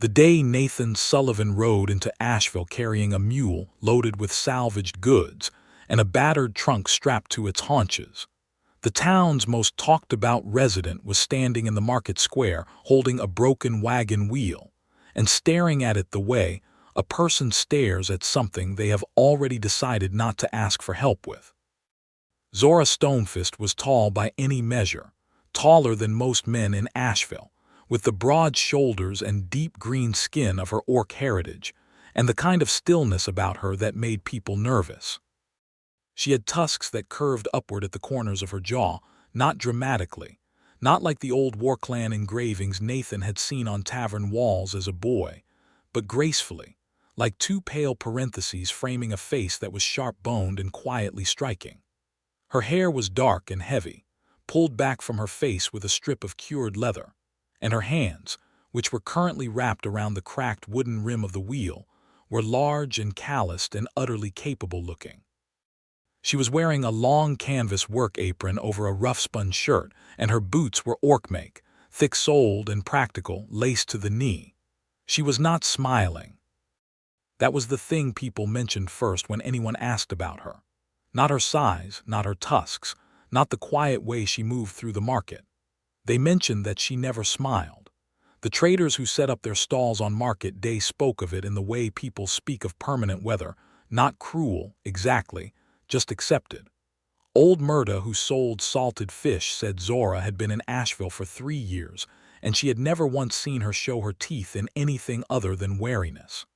The day Nathan Sullivan rode into Asheville carrying a mule loaded with salvaged goods and a battered trunk strapped to its haunches. The town's most talked-about resident was standing in the market square holding a broken wagon wheel and staring at it the way a person stares at something they have already decided not to ask for help with. Zora Stonefist was tall by any measure, taller than most men in Asheville, with the broad shoulders and deep green skin of her Orc heritage, and the kind of stillness about her that made people nervous. She had tusks that curved upward at the corners of her jaw, not dramatically, not like the old Warclan engravings Nathan had seen on tavern walls as a boy, but gracefully, like two pale parentheses framing a face that was sharp-boned and quietly striking. Her hair was dark and heavy, pulled back from her face with a strip of cured leather, and her hands, which were currently wrapped around the cracked wooden rim of the wheel, were large and calloused and utterly capable-looking. She was wearing a long canvas work apron over a rough-spun shirt, and her boots were Orc-make, thick-soled and practical, laced to the knee. She was not smiling. That was the thing people mentioned first when anyone asked about her. Not her size, not her tusks, not the quiet way she moved through the market. They mentioned that she never smiled. The traders who set up their stalls on market day spoke of it in the way people speak of permanent weather, not cruel, exactly, just accepted. Old Murda, who sold salted fish, said Zora had been in Asheville for 3 years, and she had never once seen her show her teeth in anything other than wariness.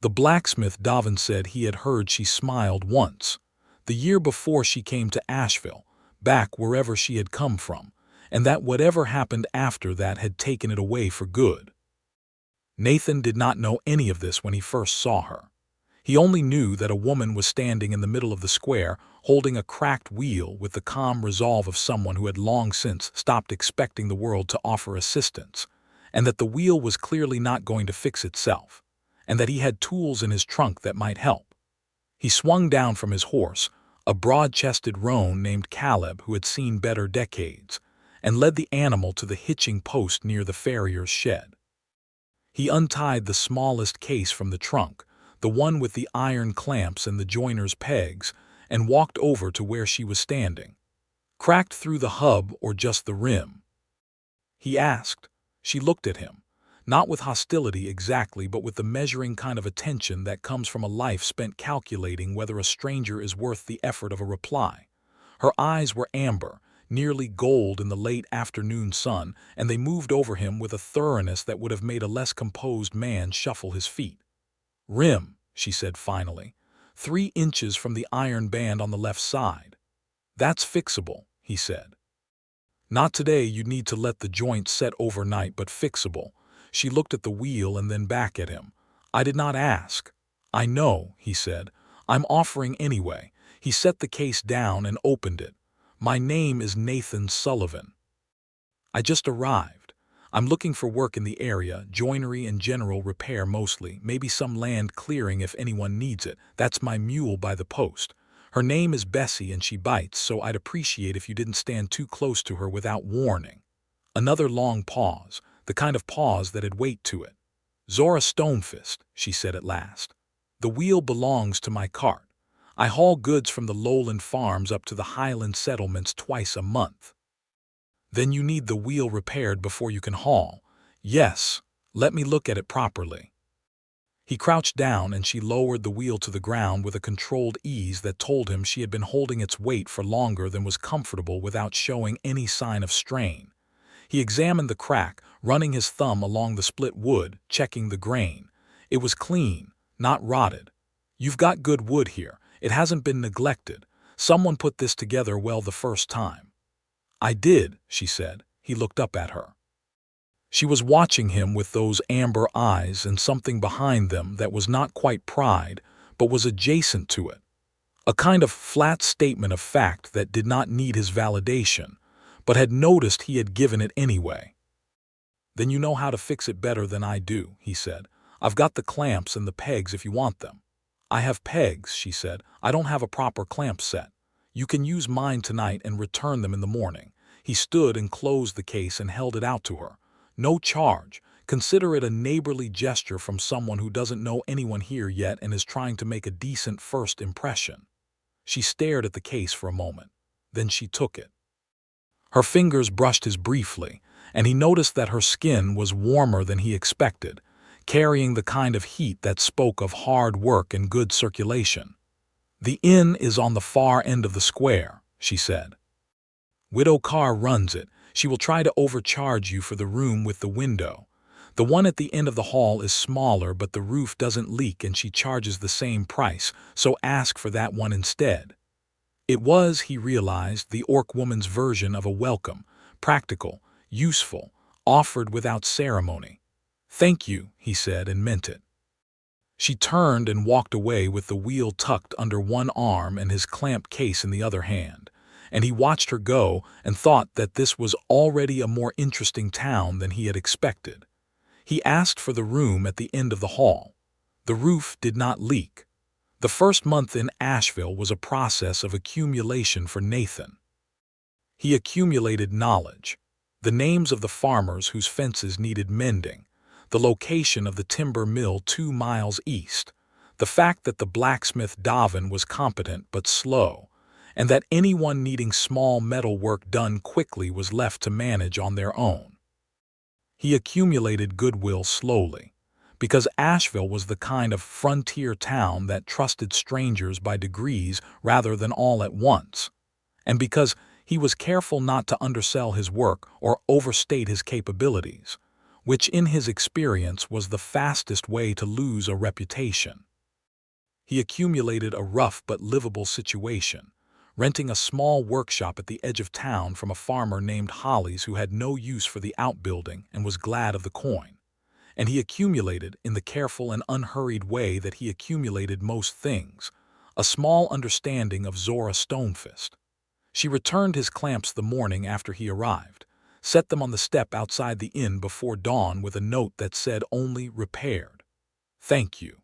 The blacksmith Davin said he had heard she smiled once, the year before she came to Asheville, back wherever she had come from, and that whatever happened after that had taken it away for good. Nathan did not know any of this when he first saw her. He only knew that a woman was standing in the middle of the square, holding a cracked wheel with the calm resolve of someone who had long since stopped expecting the world to offer assistance, and that the wheel was clearly not going to fix itself, and that he had tools in his trunk that might help. He swung down from his horse, a broad-chested roan named Caleb who had seen better decades, and led the animal to the hitching post near the farrier's shed. He untied the smallest case from the trunk, the one with the iron clamps and the joiner's pegs, and walked over to where she was standing. Cracked through the hub or just the rim? He asked. She looked at him, not with hostility exactly, but with the measuring kind of attention that comes from a life spent calculating whether a stranger is worth the effort of a reply. Her eyes were amber, nearly gold in the late afternoon sun, and they moved over him with a thoroughness that would have made a less composed man shuffle his feet. "Rim," she said finally, 3 inches from the iron band on the left side. "That's fixable," he said. "Not today, you'd need to let the joint set overnight, but fixable." She looked at the wheel and then back at him. "I did not ask." "I know," he said. "I'm offering anyway." He set the case down and opened it. "My name is Nathan Sullivan. I just arrived. I'm looking for work in the area, joinery and general repair mostly, maybe some land clearing if anyone needs it. That's my mule by the post. Her name is Bessie and she bites, so I'd appreciate if you didn't stand too close to her without warning." Another long pause, the kind of pause that had weight to it. "Zora Stonefist," she said at last. "The wheel belongs to my cart. I haul goods from the lowland farms up to the highland settlements twice a month." "Then you need the wheel repaired before you can haul." "Yes, let me look at it properly." He crouched down and she lowered the wheel to the ground with a controlled ease that told him she had been holding its weight for longer than was comfortable without showing any sign of strain. He examined the crack, running his thumb along the split wood, checking the grain. It was clean, not rotted. "You've got good wood here. It hasn't been neglected. Someone put this together well the first time." "I did," she said. He looked up at her. She was watching him with those amber eyes and something behind them that was not quite pride, but was adjacent to it. A kind of flat statement of fact that did not need his validation, but had noticed he had given it anyway. "Then you know how to fix it better than I do," he said. "I've got the clamps and the pegs if you want them." "I have pegs," she said. "I don't have a proper clamp set. You can use mine tonight and return them in the morning." He stood and closed the case and held it out to her. "No charge. Consider it a neighborly gesture from someone who doesn't know anyone here yet and is trying to make a decent first impression. She stared at the case for a moment. Then she took it. Her fingers brushed his briefly, and he noticed that her skin was warmer than he expected, carrying the kind of heat that spoke of hard work and good circulation. "The inn is on the far end of the square," she said. "Widow Carr runs it. She will try to overcharge you for the room with the window. The one at the end of the hall is smaller, but the roof doesn't leak and she charges the same price, so ask for that one instead." It was, he realized, the orc woman's version of a welcome, practical, useful, offered without ceremony. "Thank you," he said, and meant it. She turned and walked away with the wheel tucked under one arm and his clamp case in the other hand, and he watched her go and thought that this was already a more interesting town than he had expected. He asked for the room at the end of the hall. The roof did not leak. The first month in Ashveil was a process of accumulation for Nathan. He accumulated knowledge, the names of the farmers whose fences needed mending, the location of the timber mill 2 miles east, the fact that the blacksmith Davin was competent but slow, and that anyone needing small metal work done quickly was left to manage on their own. He accumulated goodwill slowly, because Ashveil was the kind of frontier town that trusted strangers by degrees rather than all at once, and because he was careful not to undersell his work or overstate his capabilities, which in his experience was the fastest way to lose a reputation. He accumulated a rough but livable situation, renting a small workshop at the edge of town from a farmer named Hollies who had no use for the outbuilding and was glad of the coin. And he accumulated, in the careful and unhurried way that he accumulated most things, a small understanding of Zora Stonefist. She returned his clamps the morning after he arrived, set them on the step outside the inn before dawn with a note that said only repaired. "Thank you."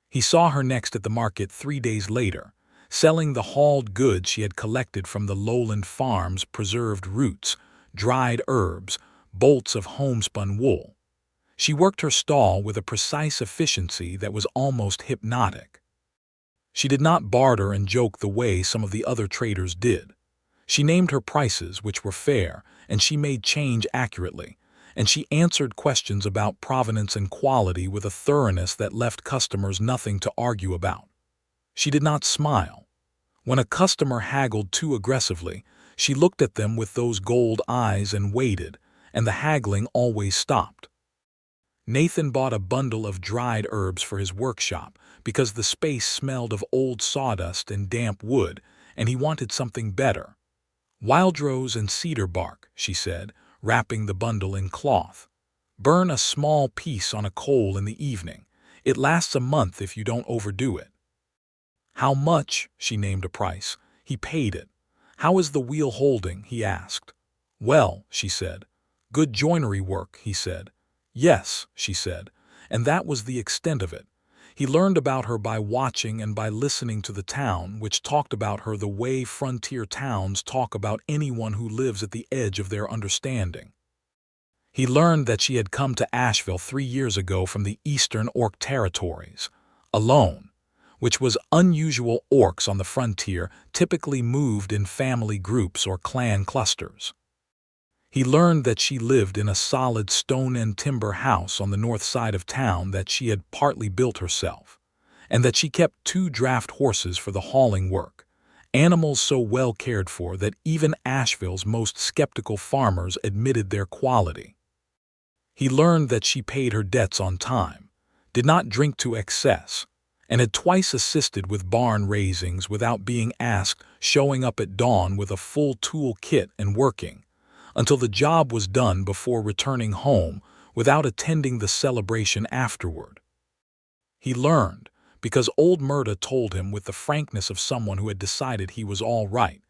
He saw her next at the market 3 days later, selling the hauled goods she had collected from the lowland farms: preserved roots, dried herbs, bolts of homespun wool. She worked her stall with a precise efficiency that was almost hypnotic. She did not barter and joke the way some of the other traders did. She named her prices, which were fair, and she made change accurately, and she answered questions about provenance and quality with a thoroughness that left customers nothing to argue about. She did not smile. When a customer haggled too aggressively, she looked at them with those gold eyes and waited, and the haggling always stopped. Nathan bought a bundle of dried herbs for his workshop because the space smelled of old sawdust and damp wood, and he wanted something better. "Wildrose and cedar bark," she said, wrapping the bundle in cloth. "Burn a small piece on a coal in the evening. It lasts a month if you don't overdo it." "How much?" She named a price. He paid it. "How is the wheel holding?" he asked. "Well," she said. "Good joinery work," he said. "Yes," she said, and that was the extent of it. He learned about her by watching and by listening to the town, which talked about her the way frontier towns talk about anyone who lives at the edge of their understanding. He learned that she had come to Ashveil 3 years ago from the eastern orc territories, alone, which was unusual. Orcs on the frontier typically moved in family groups or clan clusters. He learned that she lived in a solid stone and timber house on the north side of town that she had partly built herself, and that she kept 2 draft horses for the hauling work, animals so well cared for that even Ashveil's most skeptical farmers admitted their quality. He learned that she paid her debts on time, did not drink to excess, and had twice assisted with barn raisings without being asked, showing up at dawn with a full tool kit and working until the job was done before returning home without attending the celebration afterward. He learned, because old Murda told him with the frankness of someone who had decided he was all right,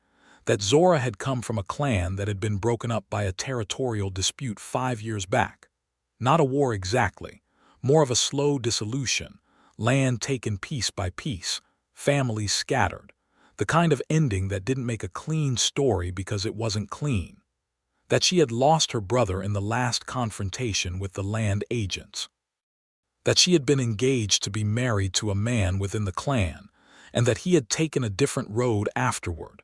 that Zora had come from a clan that had been broken up by a territorial dispute 5 years back. Not a war exactly, more of a slow dissolution, land taken piece by piece, families scattered, the kind of ending that didn't make a clean story because it wasn't clean. that she had lost her brother in the last confrontation with the land agents, that she had been engaged to be married to a man within the clan, and that he had taken a different road afterward,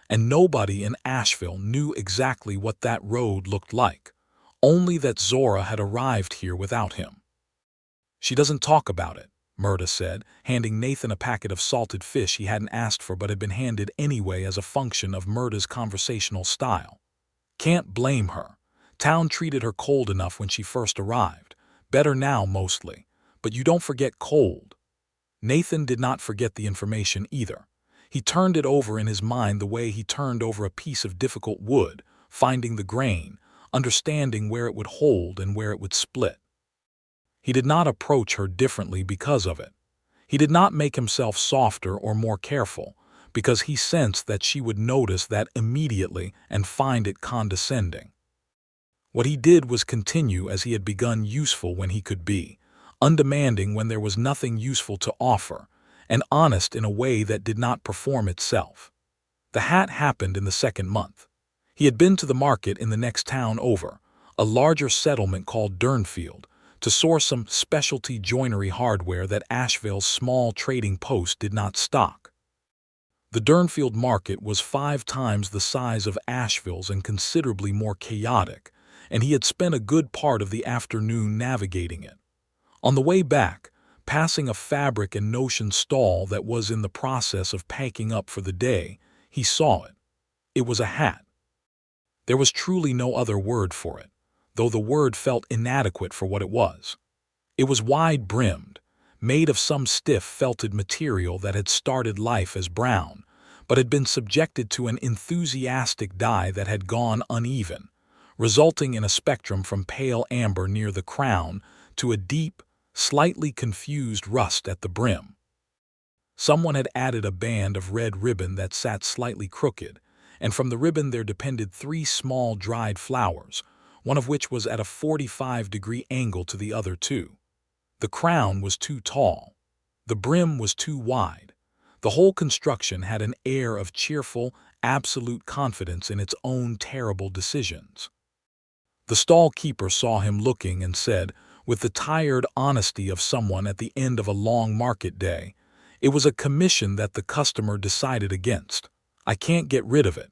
and nobody in Ashveil knew exactly what that road looked like, only that Zora had arrived here without him. "She doesn't talk about it," Murda said, handing Nathan a packet of salted fish he hadn't asked for but had been handed anyway as a function of Murda's conversational style. "Can't blame her. Town treated her cold enough when she first arrived. Better now, mostly. But you don't forget cold." Nathan did not forget the information either. He turned it over in his mind the way he turned over a piece of difficult wood, finding the grain, understanding where it would hold and where it would split. He did not approach her differently because of it. He did not make himself softer or more careful, because he sensed that she would notice that immediately and find it condescending. What he did was continue as he had begun, useful when he could be, undemanding when there was nothing useful to offer, and honest in a way that did not perform itself. The hat happened in the second month. He had been to the market in the next town over, a larger settlement called Durnfield, to source some specialty joinery hardware that Ashveil's small trading post did not stock. The Durnfield market was 5 times the size of Ashveil's and considerably more chaotic, and he had spent a good part of the afternoon navigating it. On the way back, passing a fabric and notion stall that was in the process of packing up for the day, he saw it. It was a hat. There was truly no other word for it, though the word felt inadequate for what it was. It was wide-brimmed, made of some stiff felted material that had started life as brown, but had been subjected to an enthusiastic dye that had gone uneven, resulting in a spectrum from pale amber near the crown to a deep, slightly confused rust at the brim. Someone had added a band of red ribbon that sat slightly crooked, and from the ribbon there depended 3 small dried flowers, one of which was at a 45-degree angle to the other 2. The crown was too tall. The brim was too wide. The whole construction had an air of cheerful, absolute confidence in its own terrible decisions. The stall keeper saw him looking and said, with the tired honesty of someone at the end of a long market day, "It was a commission that the customer decided against. I can't get rid of it."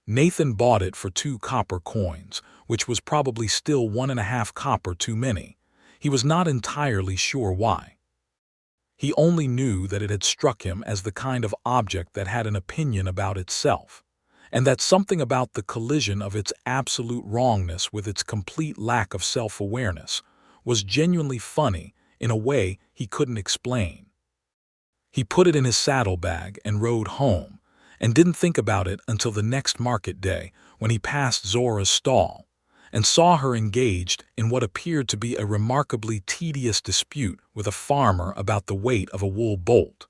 Nathan bought it for 2 copper coins, which was probably still 1.5 copper too many. He was not entirely sure why. He only knew that it had struck him as the kind of object that had an opinion about itself, and that something about the collision of its absolute wrongness with its complete lack of self-awareness was genuinely funny in a way he couldn't explain. He put it in his saddlebag and rode home, and didn't think about it until the next market day when he passed Zora's stall and saw her engaged in what appeared to be a remarkably tedious dispute with a farmer about the weight of a wool bolt.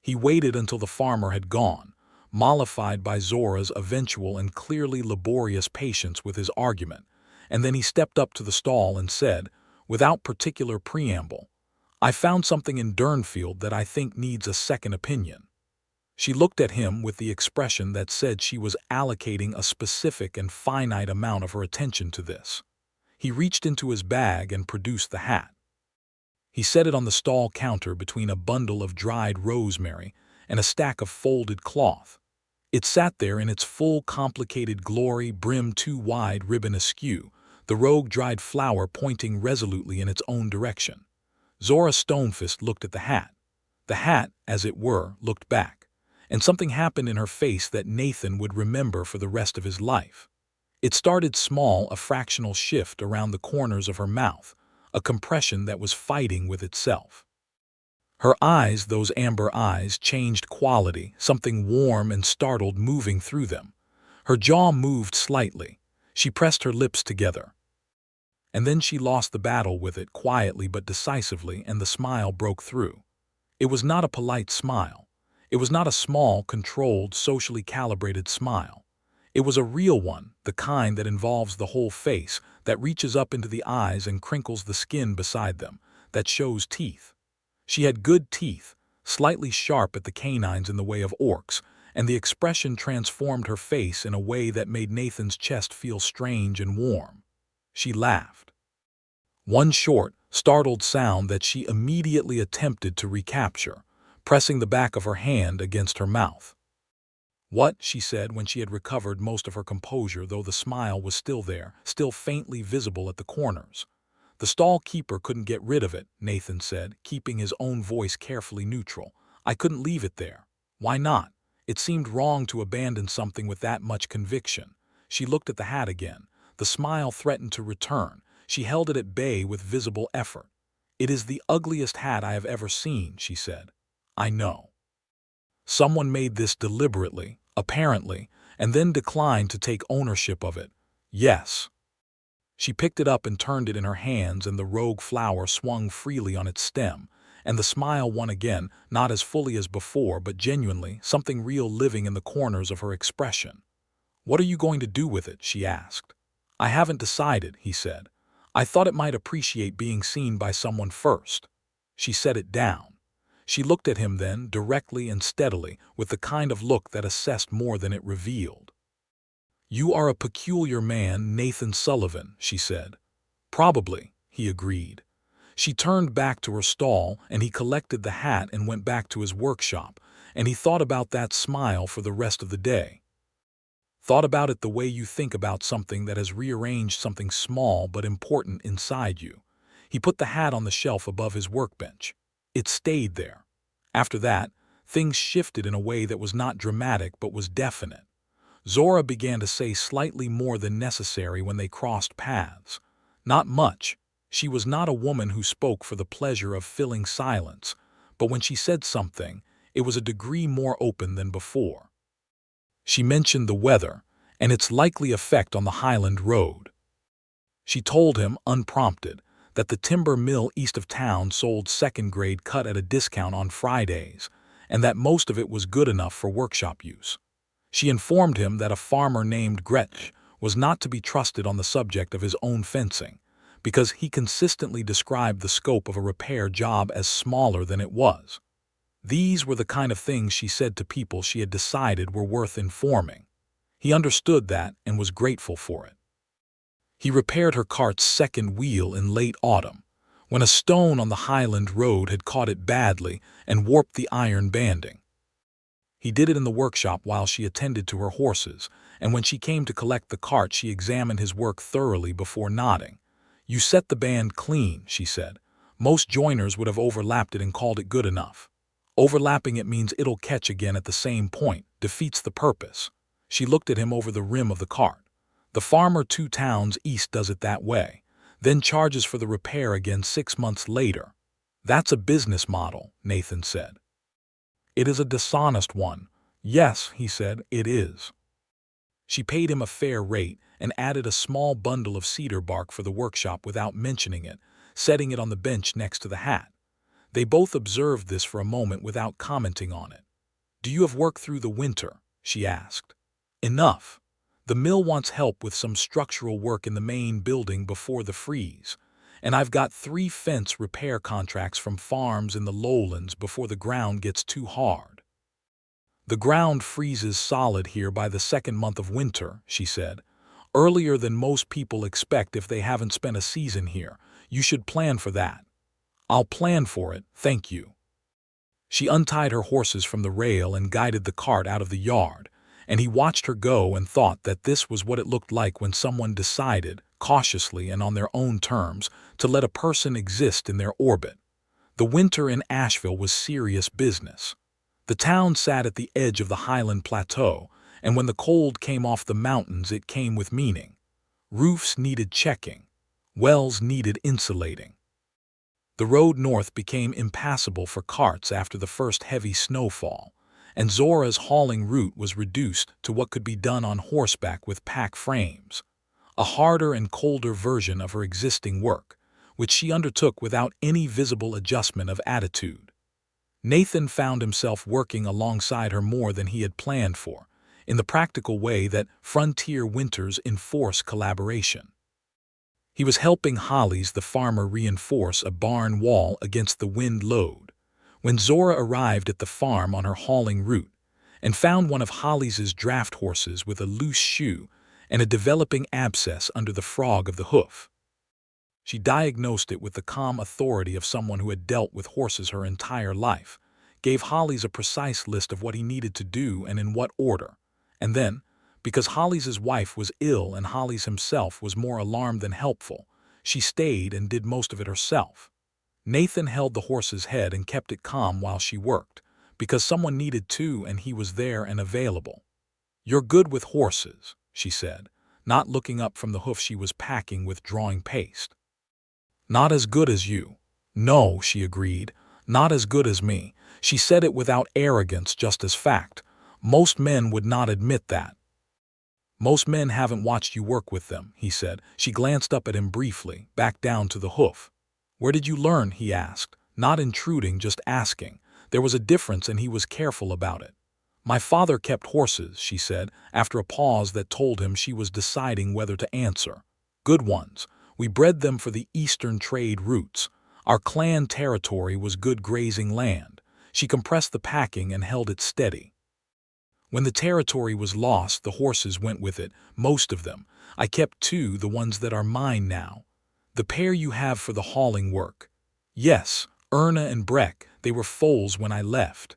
He waited until the farmer had gone, mollified by Zora's eventual and clearly laborious patience with his argument, and then he stepped up to the stall and said, without particular preamble, "I found something in Durnfield that I think needs a second opinion." She looked at him with the expression that said she was allocating a specific and finite amount of her attention to this. He reached into his bag and produced the hat. He set it on the stall counter between a bundle of dried rosemary and a stack of folded cloth. It sat there in its full complicated glory, brim too wide, ribbon askew, the rogue dried flower pointing resolutely in its own direction. Zora Stonefist looked at the hat. The hat, as it were, looked back, and something happened in her face that Nathan would remember for the rest of his life. It started small, a fractional shift around the corners of her mouth, a compression that was fighting with itself. Her eyes, those amber eyes, changed quality, something warm and startled moving through them. Her jaw moved slightly. She pressed her lips together. And then she lost the battle with it quietly but decisively, and the smile broke through. It was not a polite smile. It was not a small, controlled, socially calibrated smile. It was a real one, the kind that involves the whole face, that reaches up into the eyes and crinkles the skin beside them, that shows teeth. She had good teeth, slightly sharp at the canines in the way of orcs, and the expression transformed her face in a way that made Nathan's chest feel strange and warm. She laughed. One short, startled sound that she immediately attempted to recapture, pressing the back of her hand against her mouth. "What?" she said when she had recovered most of her composure, though the smile was still there, still faintly visible at the corners. "The stall keeper couldn't get rid of it," Nathan said, keeping his own voice carefully neutral. "I couldn't leave it there." "Why not?" It seemed wrong to abandon something with that much conviction. She looked at the hat again. The smile threatened to return. She held it at bay with visible effort. "It is the ugliest hat I have ever seen," she said. "I know. Someone made this deliberately, apparently, and then declined to take ownership of it." "Yes." She picked it up and turned it in her hands, and the rogue flower swung freely on its stem, and the smile won again, not as fully as before, but genuinely, something real living in the corners of her expression. "What are you going to do with it?" she asked. "I haven't decided," he said. "I thought it might appreciate being seen by someone first." She set it down. She looked at him then, directly and steadily, with the kind of look that assessed more than it revealed. "You are a peculiar man, Nathan Sullivan," she said. "Probably," he agreed. She turned back to her stall, and he collected the hat and went back to his workshop, and he thought about that smile for the rest of the day. Thought about it the way you think about something that has rearranged something small but important inside you. He put the hat on the shelf above his workbench. It stayed there. After that, things shifted in a way that was not dramatic but was definite. Zora began to say slightly more than necessary when they crossed paths. Not much. She was not a woman who spoke for the pleasure of filling silence, but when she said something, it was a degree more open than before. She mentioned the weather and its likely effect on the Highland Road. She told him, unprompted, that the timber mill east of town sold second-grade cut at a discount on Fridays, and that most of it was good enough for workshop use. She informed him that a farmer named Gretsch was not to be trusted on the subject of his own fencing, because he consistently described the scope of a repair job as smaller than it was. These were the kind of things she said to people she had decided were worth informing. He understood that and was grateful for it. He repaired her cart's second wheel in late autumn, when a stone on the Highland Road had caught it badly and warped the iron banding. He did it in the workshop while she attended to her horses, and when she came to collect the cart she examined his work thoroughly before nodding. "You set the band clean," she said. "Most joiners would have overlapped it and called it good enough. Overlapping it means it'll catch again at the same point, defeats the purpose." She looked at him over the rim of the cart. "The farmer 2 towns east does it that way, then charges for the repair again 6 months later." "That's a business model," Nathan said. "It is a dishonest one." "Yes," he said, "it is." She paid him a fair rate and added a small bundle of cedar bark for the workshop without mentioning it, setting it on the bench next to the hat. They both observed this for a moment without commenting on it. "Do you have work through the winter?" she asked. "Enough. The mill wants help with some structural work in the main building before the freeze, and I've got 3 fence repair contracts from farms in the lowlands before the ground gets too hard." "The ground freezes solid here by the 2nd month of winter," she said. "Earlier than most people expect if they haven't spent a season here. You should plan for that." "I'll plan for it, thank you." She untied her horses from the rail and guided the cart out of the yard, and he watched her go and thought that this was what it looked like when someone decided, cautiously and on their own terms, to let a person exist in their orbit. The winter in Ashveil was serious business. The town sat at the edge of the Highland Plateau, and when the cold came off the mountains it came with meaning. Roofs needed checking. Wells needed insulating. The road north became impassable for carts after the first heavy snowfall, and Zora's hauling route was reduced to what could be done on horseback with pack frames, a harder and colder version of her existing work, which she undertook without any visible adjustment of attitude. Nathan found himself working alongside her more than he had planned for, in the practical way that frontier winters enforce collaboration. He was helping Hollies the farmer reinforce a barn wall against the wind load. When Zora arrived at the farm on her hauling route, and found one of Holly's draft horses with a loose shoe and a developing abscess under the frog of the hoof. She diagnosed it with the calm authority of someone who had dealt with horses her entire life, gave Holly's a precise list of what he needed to do and in what order, and then, because Holly's wife was ill and Holly's himself was more alarmed than helpful, she stayed and did most of it herself. Nathan held the horse's head and kept it calm while she worked, because someone needed to and he was there and available. "You're good with horses," she said, not looking up from the hoof she was packing with drawing paste. "Not as good as you." "No," she agreed, "not as good as me." She said it without arrogance, just as fact. "Most men would not admit that." "Most men haven't watched you work with them," he said. She glanced up at him briefly, back down to the hoof. "Where did you learn?" he asked, not intruding, just asking. There was a difference and he was careful about it. "My father kept horses," she said, after a pause that told him she was deciding whether to answer. "Good ones. We bred them for the eastern trade routes. Our clan territory was good grazing land." She compressed the packing and held it steady. "When the territory was lost, the horses went with it, most of them. I kept two, the ones that are mine now. The pair you have for the hauling work." "Yes, Erna and Breck, they were foals when I left."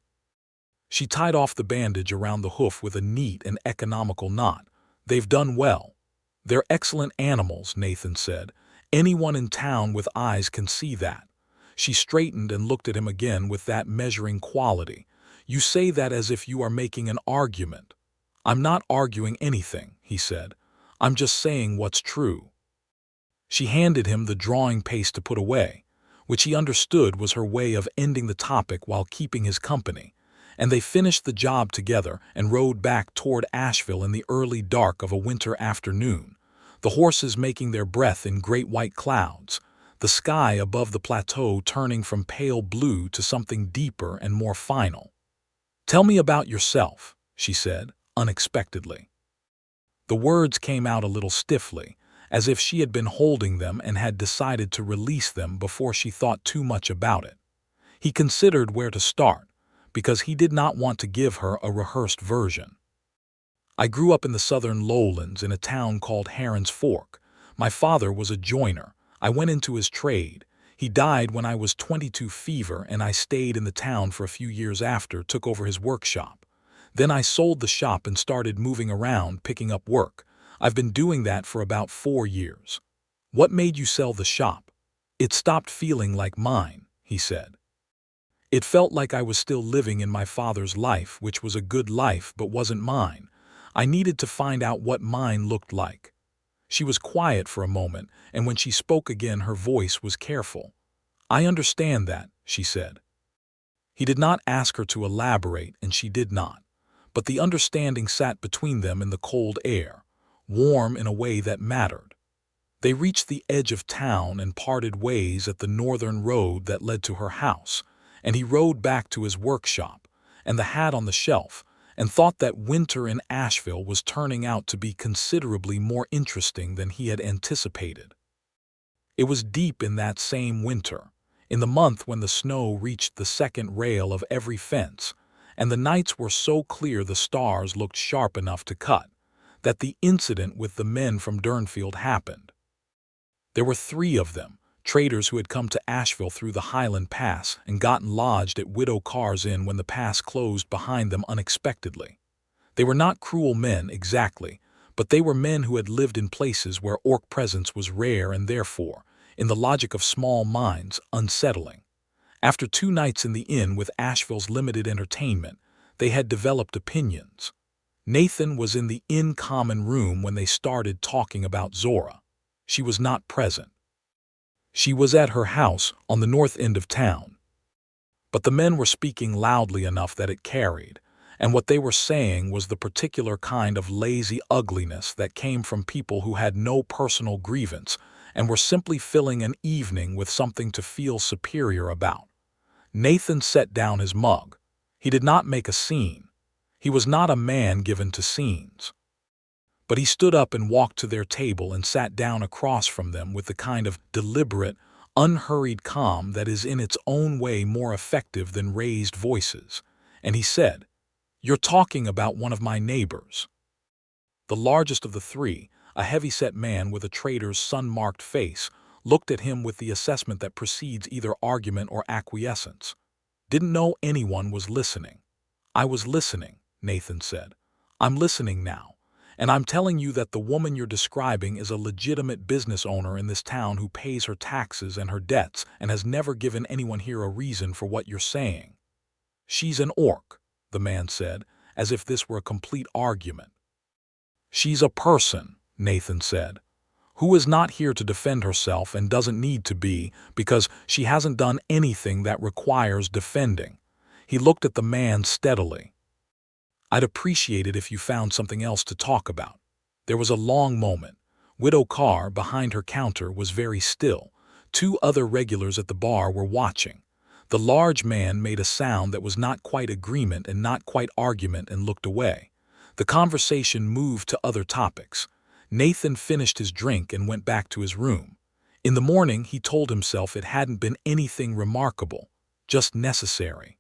She tied off the bandage around the hoof with a neat and economical knot. "They've done well." "They're excellent animals," Nathan said. "Anyone in town with eyes can see that." She straightened and looked at him again with that measuring quality. "You say that as if you are making an argument." "I'm not arguing anything," he said. "I'm just saying what's true." She handed him the drawing paste to put away, which he understood was her way of ending the topic while keeping his company, and they finished the job together and rode back toward Ashveil in the early dark of a winter afternoon, the horses making their breath in great white clouds, the sky above the plateau turning from pale blue to something deeper and more final. "Tell me about yourself," she said, unexpectedly. The words came out a little stiffly, as if she had been holding them and had decided to release them before she thought too much about it. He considered where to start, because he did not want to give her a rehearsed version. "I grew up in the southern lowlands in a town called Heron's Fork. My father was a joiner. I went into his trade. He died when I was 22 fever and I stayed in the town for a few years after, took over his workshop. Then I sold the shop and started moving around, picking up work. I've been doing that for about 4 years." "What made you sell the shop?" "It stopped feeling like mine," he said. "It felt like I was still living in my father's life, which was a good life but wasn't mine. I needed to find out what mine looked like." She was quiet for a moment, and when she spoke again her voice was careful. "I understand that," she said. He did not ask her to elaborate, and she did not. But the understanding sat between them in the cold air, warm in a way that mattered. They reached the edge of town and parted ways at the northern road that led to her house, and he rode back to his workshop, and the hat on the shelf, and thought that winter in Ashveil was turning out to be considerably more interesting than he had anticipated. It was deep in that same winter, in the month when the snow reached the second rail of every fence, and the nights were so clear the stars looked sharp enough to cut, that the incident with the men from Durnfield happened. There were 3 of them, traders who had come to Ashveil through the Highland Pass and gotten lodged at Widow Carr's Inn when the pass closed behind them unexpectedly. They were not cruel men exactly, but they were men who had lived in places where orc presence was rare and therefore, in the logic of small minds, unsettling. After 2 nights in the inn with Ashveil's limited entertainment, they had developed opinions. Nathan was in the inn common room when they started talking about Zora. She was not present. She was at her house on the north end of town. But the men were speaking loudly enough that it carried, and what they were saying was the particular kind of lazy ugliness that came from people who had no personal grievance and were simply filling an evening with something to feel superior about. Nathan set down his mug. He did not make a scene. He was not a man given to scenes. But he stood up and walked to their table and sat down across from them with the kind of deliberate, unhurried calm that is in its own way more effective than raised voices, and he said, "You're talking about one of my neighbors." The largest of the three, a heavy-set man with a trader's sun-marked face, looked at him with the assessment that precedes either argument or acquiescence. "Didn't know anyone was listening." "I was listening," Nathan said. "I'm listening now. And I'm telling you that the woman you're describing is a legitimate business owner in this town who pays her taxes and her debts and has never given anyone here a reason for what you're saying." "She's an orc," the man said, as if this were a complete argument. "She's a person," Nathan said, "who is not here to defend herself and doesn't need to be because she hasn't done anything that requires defending." He looked at the man steadily. "I'd appreciate it if you found something else to talk about." There was a long moment. Widow Carr, behind her counter, was very still. Two other regulars at the bar were watching. The large man made a sound that was not quite agreement and not quite argument and looked away. The conversation moved to other topics. Nathan finished his drink and went back to his room. In the morning, he told himself it hadn't been anything remarkable, just necessary.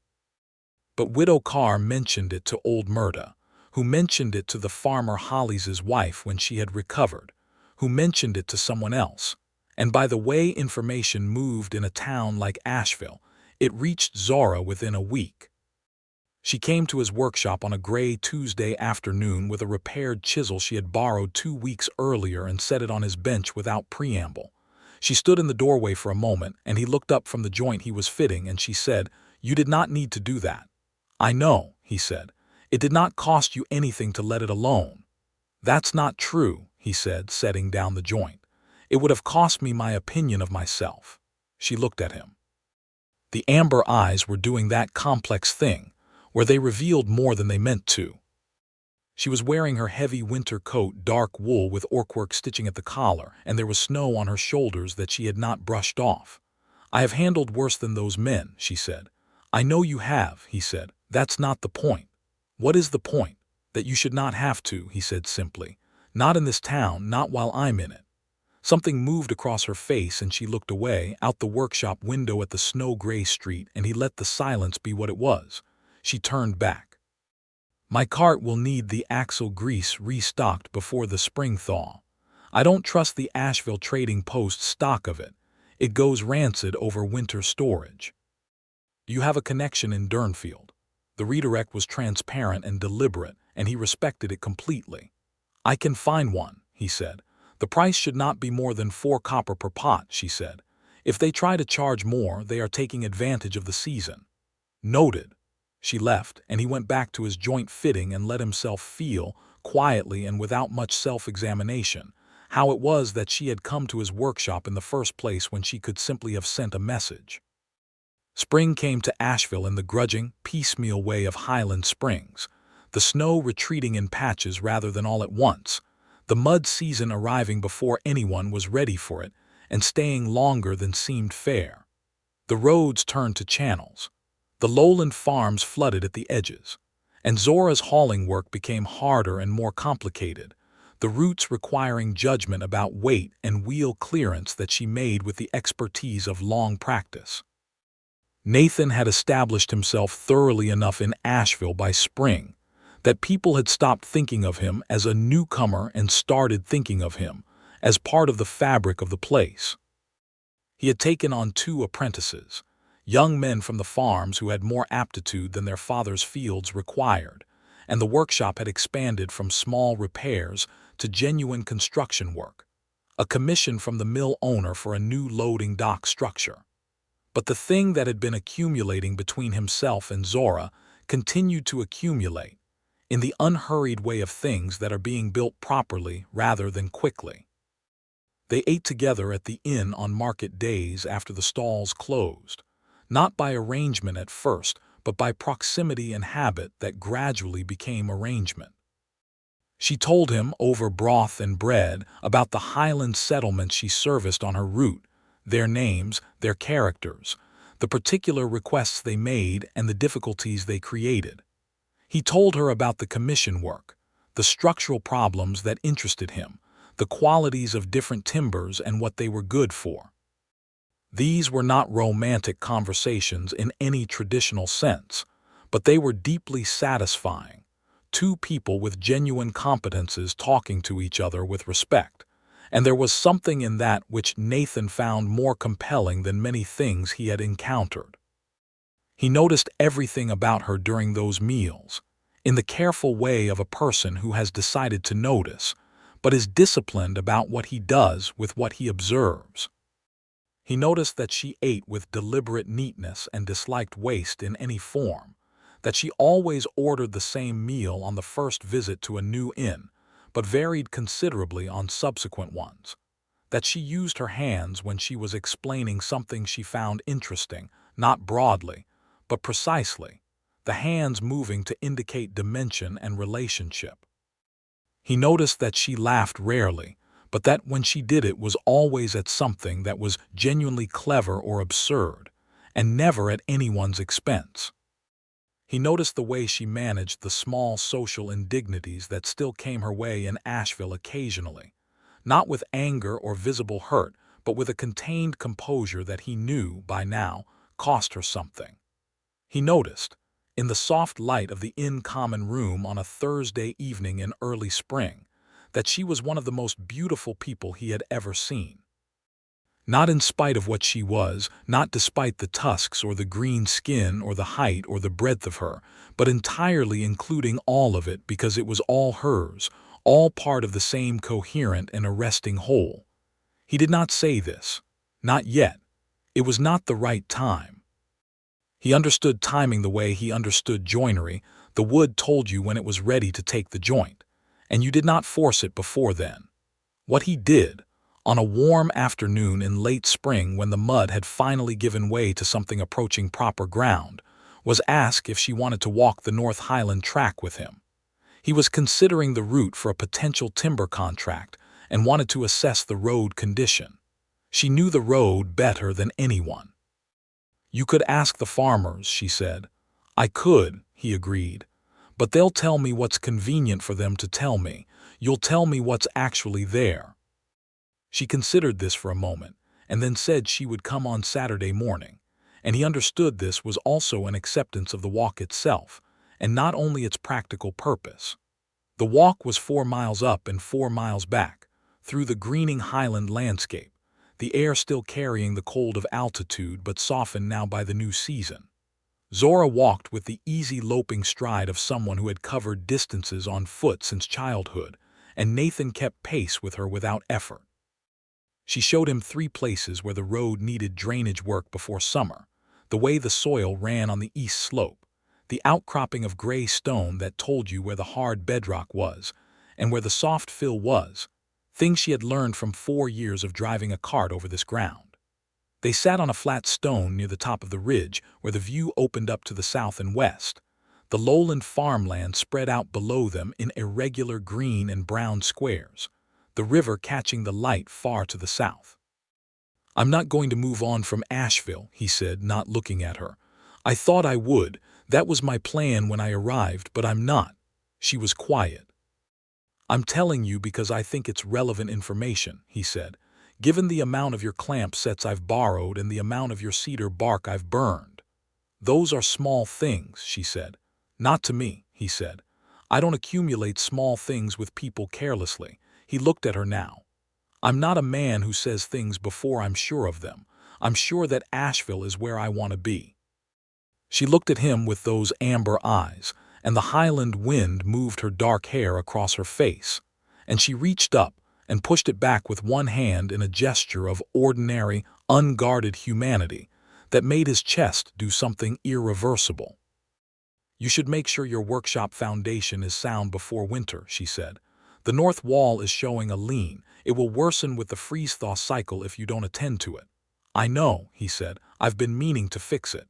But Widow Carr mentioned it to old Murda, who mentioned it to the farmer Hollies' wife when she had recovered, who mentioned it to someone else. And by the way information moved in a town like Ashveil, it reached Zora within a week. She came to his workshop on a gray Tuesday afternoon with a repaired chisel she had borrowed 2 weeks earlier and set it on his bench without preamble. She stood in the doorway for a moment, and he looked up from the joint he was fitting, and she said, "You did not need to do that." "I know," he said. "It did not cost you anything to let it alone." "That's not true," he said, setting down the joint. "It would have cost me my opinion of myself." She looked at him. The amber eyes were doing that complex thing, where they revealed more than they meant to. She was wearing her heavy winter coat, dark wool with orcwork stitching at the collar, and there was snow on her shoulders that she had not brushed off. "I have handled worse than those men," she said. "I know you have," he said. "That's not the point." "What is the point?" "That you should not have to," he said simply. "Not in this town, not while I'm in it." Something moved across her face and she looked away, out the workshop window at the snow-gray street, and he let the silence be what it was. She turned back. "My cart will need the axle grease restocked before the spring thaw. I don't trust the Ashveil Trading Post stock of it. It goes rancid over winter storage." "You have a connection in Durnfield." The redirect was transparent and deliberate, and he respected it completely. "I can find one," he said. "The price should not be more than 4 copper per pot," she said. "If they try to charge more, they are taking advantage of the season." "Noted." She left, and he went back to his joint fitting and let himself feel, quietly and without much self-examination, how it was that she had come to his workshop in the first place when she could simply have sent a message. Spring came to Ashveil in the grudging, piecemeal way of Highland springs, the snow retreating in patches rather than all at once, the mud season arriving before anyone was ready for it and staying longer than seemed fair. The roads turned to channels. The lowland farms flooded at the edges, and Zora's hauling work became harder and more complicated, the routes requiring judgment about weight and wheel clearance that she made with the expertise of long practice. Nathan had established himself thoroughly enough in Ashveil by spring that people had stopped thinking of him as a newcomer and started thinking of him as part of the fabric of the place. He had taken on 2 apprentices, young men from the farms who had more aptitude than their father's fields required, and the workshop had expanded from small repairs to genuine construction work, a commission from the mill owner for a new loading dock structure. But the thing that had been accumulating between himself and Zora continued to accumulate, in the unhurried way of things that are being built properly rather than quickly. They ate together at the inn on market days after the stalls closed, not by arrangement at first, but by proximity and habit that gradually became arrangement. She told him, over broth and bread, about the Highland settlements she serviced on her route, their names, their characters, the particular requests they made, and the difficulties they created. He told her about the commission work, the structural problems that interested him, the qualities of different timbers and what they were good for. These were not romantic conversations in any traditional sense, but they were deeply satisfying. Two people with genuine competences talking to each other with respect. And there was something in that which Nathan found more compelling than many things he had encountered. He noticed everything about her during those meals, in the careful way of a person who has decided to notice, but is disciplined about what he does with what he observes. He noticed that she ate with deliberate neatness and disliked waste in any form, that she always ordered the same meal on the first visit to a new inn, but varied considerably on subsequent ones, that she used her hands when she was explaining something she found interesting, not broadly, but precisely, the hands moving to indicate dimension and relationship. He noticed that she laughed rarely, but that when she did it was always at something that was genuinely clever or absurd, and never at anyone's expense. He noticed the way she managed the small social indignities that still came her way in Ashveil occasionally, not with anger or visible hurt, but with a contained composure that he knew, by now, cost her something. He noticed, in the soft light of the inn common room on a Thursday evening in early spring, that she was one of the most beautiful people he had ever seen. Not in spite of what she was, not despite the tusks or the green skin or the height or the breadth of her, but entirely including all of it because it was all hers, all part of the same coherent and arresting whole. He did not say this. Not yet. It was not the right time. He understood timing the way he understood joinery. The wood told you when it was ready to take the joint, and you did not force it before then. What he did, on a warm afternoon in late spring when the mud had finally given way to something approaching proper ground, was ask if she wanted to walk the North Highland track with him. He was considering the route for a potential timber contract and wanted to assess the road condition. She knew the road better than anyone. "You could ask the farmers," she said. "I could," he agreed. "But they'll tell me what's convenient for them to tell me. You'll tell me what's actually there." She considered this for a moment, and then said she would come on Saturday morning, and he understood this was also an acceptance of the walk itself, and not only its practical purpose. The walk was 4 miles up and 4 miles back, through the greening highland landscape, the air still carrying the cold of altitude but softened now by the new season. Zora walked with the easy loping stride of someone who had covered distances on foot since childhood, and Nathan kept pace with her without effort. She showed him 3 places where the road needed drainage work before summer, the way the soil ran on the east slope, the outcropping of gray stone that told you where the hard bedrock was, and where the soft fill was, things she had learned from 4 years of driving a cart over this ground. They sat on a flat stone near the top of the ridge where the view opened up to the south and west. The lowland farmland spread out below them in irregular green and brown squares, the river catching the light far to the south. "I'm not going to move on from Ashveil," he said, not looking at her. "I thought I would. That was my plan when I arrived, but I'm not." She was quiet. "I'm telling you because I think it's relevant information," he said, "given the amount of your clamp sets I've borrowed and the amount of your cedar bark I've burned." "Those are small things," she said. "Not to me," he said. "I don't accumulate small things with people carelessly." He looked at her now. "I'm not a man who says things before I'm sure of them. I'm sure that Ashveil is where I want to be." She looked at him with those amber eyes, and the highland wind moved her dark hair across her face, and she reached up and pushed it back with one hand in a gesture of ordinary, unguarded humanity that made his chest do something irreversible. "You should make sure your workshop foundation is sound before winter," she said. "The north wall is showing a lean. It will worsen with the freeze-thaw cycle if you don't attend to it." "I know," he said. "I've been meaning to fix it."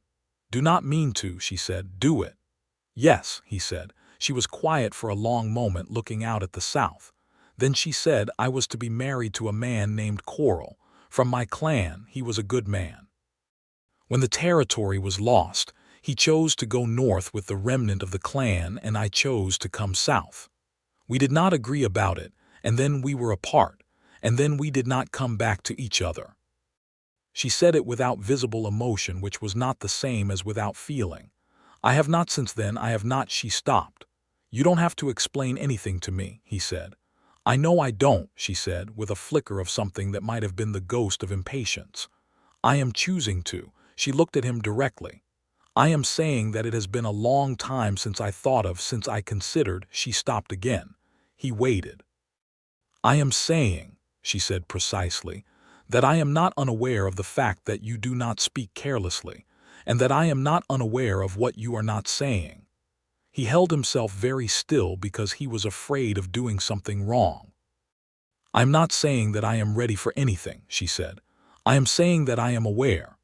"Do not mean to," she said. "Do it." "Yes," he said. She was quiet for a long moment, looking out at the south. Then she said, "I was to be married to a man named Coral. From my clan, he was a good man. When the territory was lost, he chose to go north with the remnant of the clan, and I chose to come south. We did not agree about it, and then we were apart, and then we did not come back to each other." She said it without visible emotion, which was not the same as without feeling. "I have not since then, I have not," she stopped. "You don't have to explain anything to me," he said. "I know I don't," she said, with a flicker of something that might have been the ghost of impatience. "I am choosing to." She looked at him directly. "I am saying that it has been a long time since I thought of, since I considered." She stopped again. He waited. "I am saying," she said precisely, "that I am not unaware of the fact that you do not speak carelessly, and that I am not unaware of what you are not saying." He held himself very still because he was afraid of doing something wrong. "I'm not saying that I am ready for anything," she said. "I am saying that I am aware."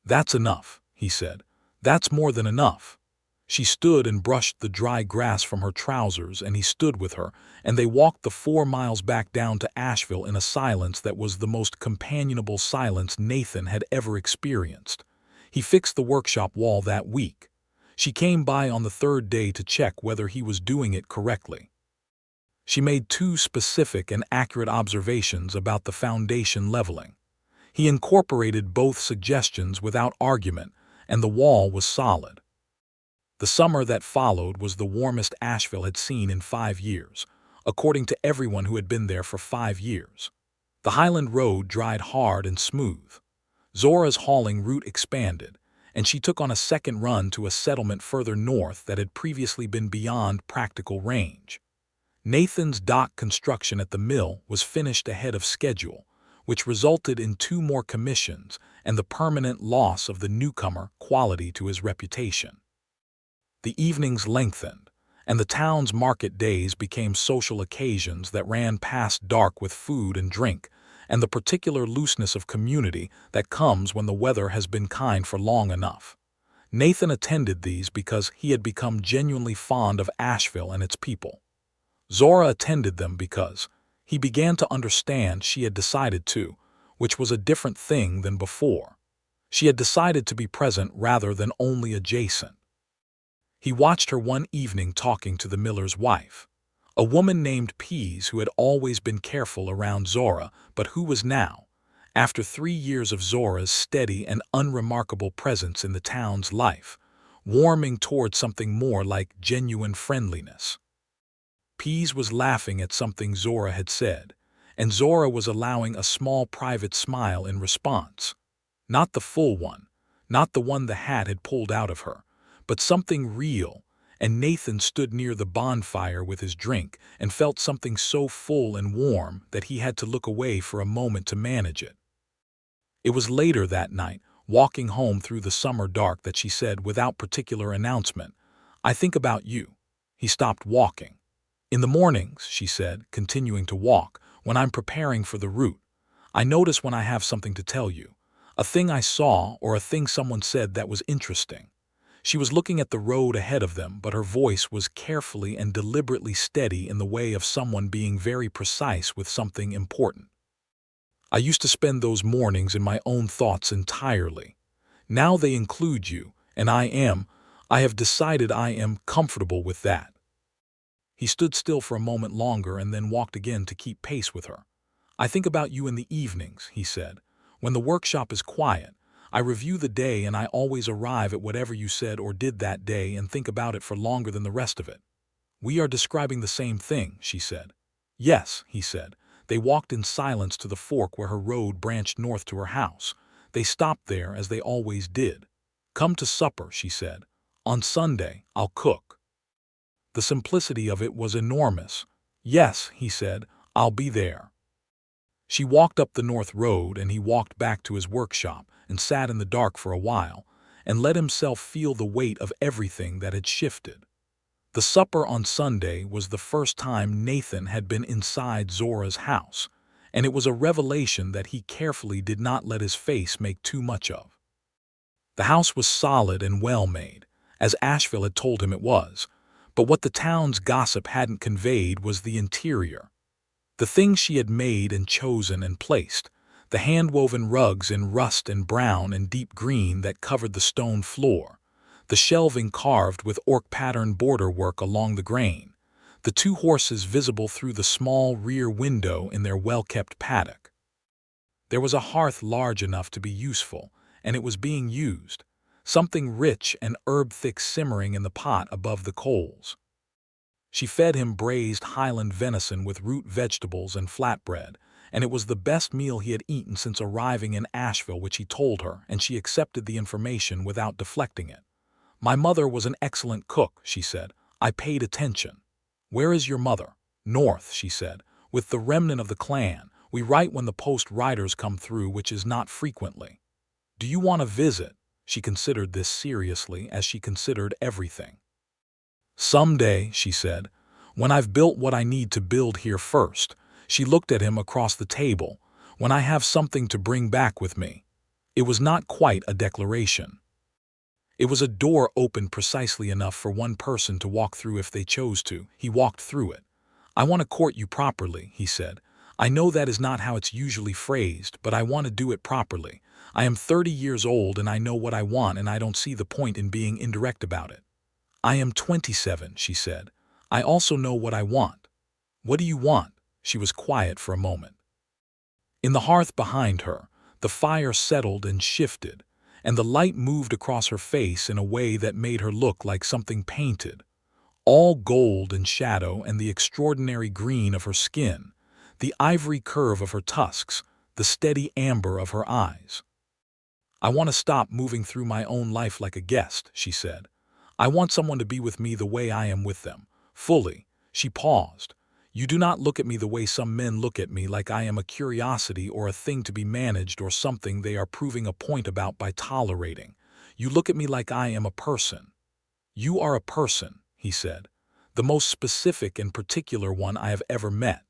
"That's enough," he said. "That's more than enough." She stood and brushed the dry grass from her trousers, and he stood with her, and they walked the 4 miles back down to Ashveil in a silence that was the most companionable silence Nathan had ever experienced. He fixed the workshop wall that week. She came by on the 3rd day to check whether he was doing it correctly. She made 2 specific and accurate observations about the foundation leveling. He incorporated both suggestions without argument, and the wall was solid. The summer that followed was the warmest Ashveil had seen in 5 years, according to everyone who had been there for 5 years. The Highland Road dried hard and smooth. Zora's hauling route expanded, and she took on a second run to a settlement further north that had previously been beyond practical range. Nathan's dock construction at the mill was finished ahead of schedule, which resulted in 2 more commissions and the permanent loss of the newcomer quality to his reputation. The evenings lengthened, and the town's market days became social occasions that ran past dark with food and drink, and the particular looseness of community that comes when the weather has been kind for long enough. Nathan attended these because he had become genuinely fond of Ashveil and its people. Zora attended them because he began to understand she had decided to, which was a different thing than before. She had decided to be present rather than only adjacent. He watched her one evening talking to the miller's wife, a woman named Pease who had always been careful around Zora, but who was now, after 3 years of Zora's steady and unremarkable presence in the town's life, warming toward something more like genuine friendliness. Pease was laughing at something Zora had said, and Zora was allowing a small private smile in response. Not the full one, not the one the hat had pulled out of her, but something real, and Nathan stood near the bonfire with his drink and felt something so full and warm that he had to look away for a moment to manage it. It was later that night, walking home through the summer dark, that she said without particular announcement, "I think about you." He stopped walking. "In the mornings," she said, continuing to walk, "when I'm preparing for the route, I notice when I have something to tell you, a thing I saw or a thing someone said that was interesting." She was looking at the road ahead of them, but her voice was carefully and deliberately steady in the way of someone being very precise with something important. "I used to spend those mornings in my own thoughts entirely. Now they include you, and I have decided I am comfortable with that." He stood still for a moment longer and then walked again to keep pace with her. "I think about you in the evenings," he said. "When the workshop is quiet, I review the day, and I always arrive at whatever you said or did that day and think about it for longer than the rest of it." "We are describing the same thing," she said. "Yes," he said. They walked in silence to the fork where her road branched north to her house. They stopped there as they always did. "Come to supper," she said. "On Sunday, I'll cook." The simplicity of it was enormous. "Yes," he said, "I'll be there." She walked up the north road, and he walked back to his workshop and sat in the dark for a while and let himself feel the weight of everything that had shifted. The supper on Sunday was the first time Nathan had been inside Zora's house, and it was a revelation that he carefully did not let his face make too much of. The house was solid and well-made, as Ashveil had told him it was, but what the town's gossip hadn't conveyed was the interior. The things she had made and chosen and placed, the hand-woven rugs in rust and brown and deep green that covered the stone floor, the shelving carved with orc-pattern border work along the grain, the 2 horses visible through the small rear window in their well-kept paddock. There was a hearth large enough to be useful, and it was being used. something rich and herb-thick simmering in the pot above the coals. She fed him braised Highland venison with root vegetables and flatbread, and it was the best meal he had eaten since arriving in Ashveil, which he told her, and she accepted the information without deflecting it. "My mother was an excellent cook," she said. "I paid attention." "Where is your mother?" "North," she said, "with the remnant of the clan. We write when the post riders come through, which is not frequently." "Do you want a visit?" She considered this seriously, as she considered everything. "Someday," she said, "when I've built what I need to build here first." She looked at him across the table. "When I have something to bring back with me." It was not quite a declaration. It was a door opened precisely enough for one person to walk through if they chose to. He walked through it. "I want to court you properly," he said. "I know that is not how it's usually phrased, but I want to do it properly. I am 30 years old and I know what I want, and I don't see the point in being indirect about it." "I am 27, she said. "I also know what I want." "What do you want?" She was quiet for a moment. In the hearth behind her, the fire settled and shifted, and the light moved across her face in a way that made her look like something painted. All gold and shadow, and the extraordinary green of her skin, the ivory curve of her tusks, the steady amber of her eyes. "I want to stop moving through my own life like a guest," she said. "I want someone to be with me the way I am with them, fully." She paused. "You do not look at me the way some men look at me, like I am a curiosity or a thing to be managed or something they are proving a point about by tolerating. You look at me like I am a person." "You are a person," he said, "the most specific and particular one I have ever met."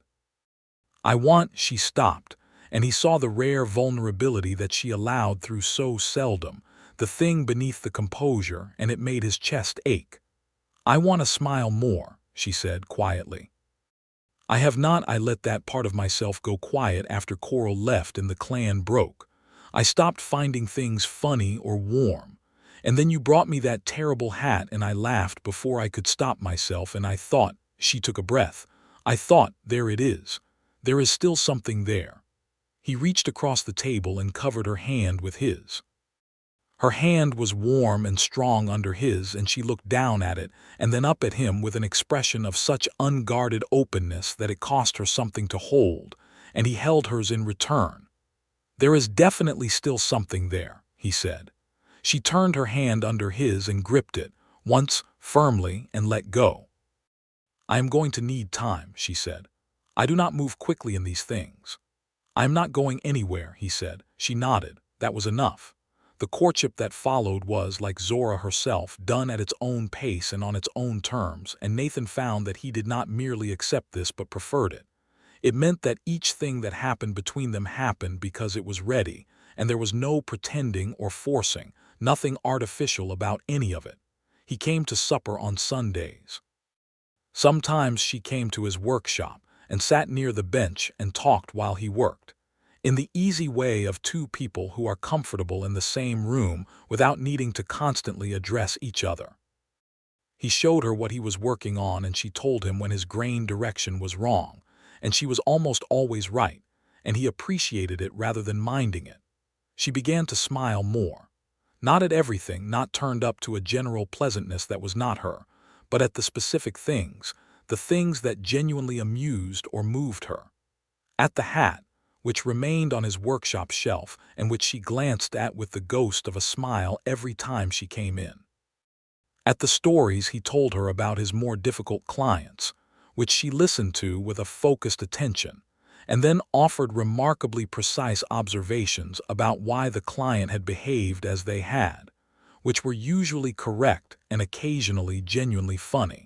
"I want—" She stopped, and he saw the rare vulnerability that she allowed through so seldom, the thing beneath the composure, and it made his chest ache. "I want to smile more," she said quietly. "I have not. I let that part of myself go quiet after Coral left and the clan broke. I stopped finding things funny or warm. And then you brought me that terrible hat and I laughed before I could stop myself, and I thought—" She took a breath. "I thought, there it is. There is still something there." He reached across the table and covered her hand with his. Her hand was warm and strong under his, and she looked down at it and then up at him with an expression of such unguarded openness that it cost her something to hold, and he held hers in return. "There is definitely still something there," he said. She turned her hand under his and gripped it, once, firmly, and let go. "I am going to need time," she said. "I do not move quickly in these things." "I am not going anywhere," he said. She nodded. That was enough. The courtship that followed was, like Zora herself, done at its own pace and on its own terms, and Nathan found that he did not merely accept this but preferred it. It meant that each thing that happened between them happened because it was ready, and there was no pretending or forcing, nothing artificial about any of it. He came to supper on Sundays. Sometimes she came to his workshop and sat near the bench and talked while he worked, in the easy way of two people who are comfortable in the same room without needing to constantly address each other. He showed her what he was working on, and she told him when his grain direction was wrong, and she was almost always right, and he appreciated it rather than minding it. She began to smile more. Not at everything, not turned up to a general pleasantness that was not her, but at the specific things, the things that genuinely amused or moved her. At the hat, which remained on his workshop shelf and which she glanced at with the ghost of a smile every time she came in. At the stories he told her about his more difficult clients, which she listened to with a focused attention, and then offered remarkably precise observations about why the client had behaved as they had, which were usually correct and occasionally genuinely funny.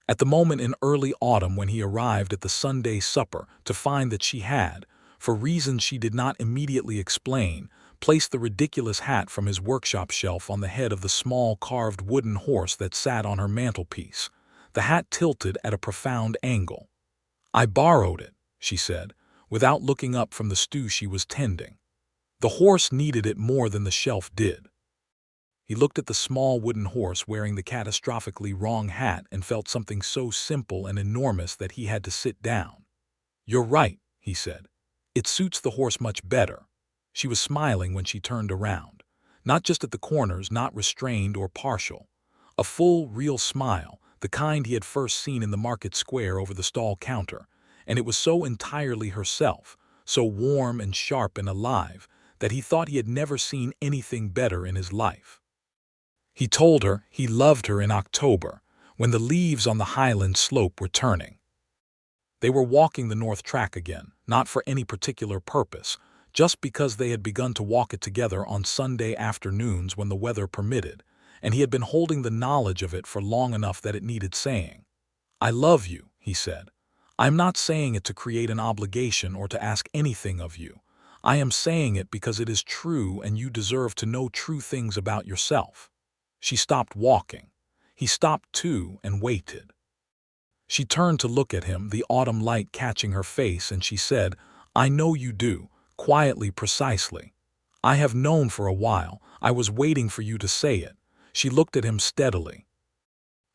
At the moment in early autumn when he arrived at the Sunday supper to find that she had, for reasons she did not immediately explain, placed the ridiculous hat from his workshop shelf on the head of the small carved wooden horse that sat on her mantelpiece, the hat tilted at a profound angle. "I borrowed it," she said, without looking up from the stew she was tending. "The horse needed it more than the shelf did." He looked at the small wooden horse wearing the catastrophically wrong hat and felt something so simple and enormous that he had to sit down. "You're right," he said. "It suits the horse much better." She was smiling when she turned around. Not just at the corners, not restrained or partial. A full, real smile, the kind he had first seen in the market square over the stall counter, and it was so entirely herself, so warm and sharp and alive, that he thought he had never seen anything better in his life. He told her he loved her in October, when the leaves on the highland slope were turning. They were walking the north track again, not for any particular purpose, just because they had begun to walk it together on Sunday afternoons when the weather permitted, and he had been holding the knowledge of it for long enough that it needed saying. "I love you," he said. "I am not saying it to create an obligation or to ask anything of you. I am saying it because it is true and you deserve to know true things about yourself." She stopped walking. He stopped too and waited. She turned to look at him, the autumn light catching her face, and she said, "I know you do," quietly, precisely. "I have known for a while. I was waiting for you to say it." She looked at him steadily.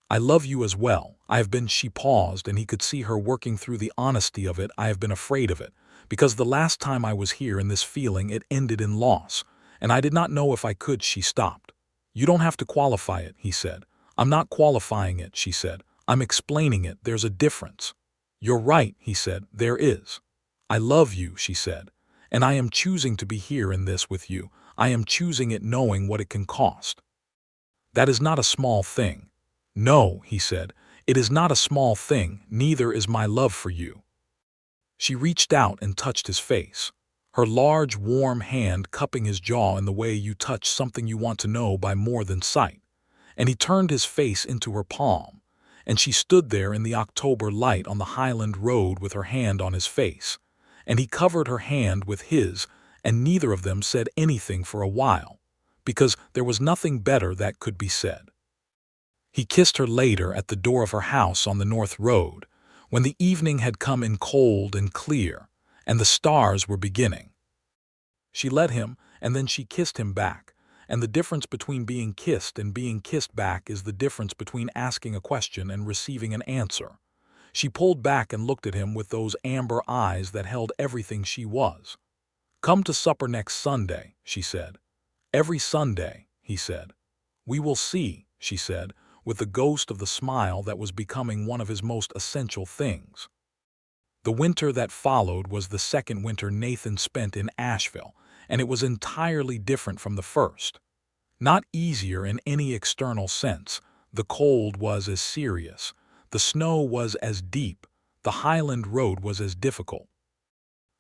"I love you as well. I have been—" She paused, and he could see her working through the honesty of it. "I have been afraid of it, because the last time I was here in this feeling it ended in loss, and I did not know if I could." She stopped. "You don't have to qualify it," he said. "I'm not qualifying it," she said. "I'm explaining it. There's a difference." "You're right," he said. "There is." "I love you," she said. "And I am choosing to be here in this with you. I am choosing it knowing what it can cost." "That is not a small thing." "No," he said. "It is not a small thing, neither is my love for you." She reached out and touched his face, her large, warm hand cupping his jaw in the way you touch something you want to know by more than sight. And he turned his face into her palm, and she stood there in the October light on the Highland road with her hand on his face, and he covered her hand with his, and neither of them said anything for a while, because there was nothing better that could be said. He kissed her later at the door of her house on the North Road, when the evening had come in cold and clear, and the stars were beginning. She let him, and then she kissed him back, and the difference between being kissed and being kissed back is the difference between asking a question and receiving an answer. She pulled back and looked at him with those amber eyes that held everything she was. "Come to supper next Sunday," she said. "Every Sunday," he said. "We will see," she said, with the ghost of the smile that was becoming one of his most essential things. The winter that followed was the second winter Nathan spent in Ashveil, and it was entirely different from the first. Not easier in any external sense. The cold was as serious, the snow was as deep, the Highland road was as difficult.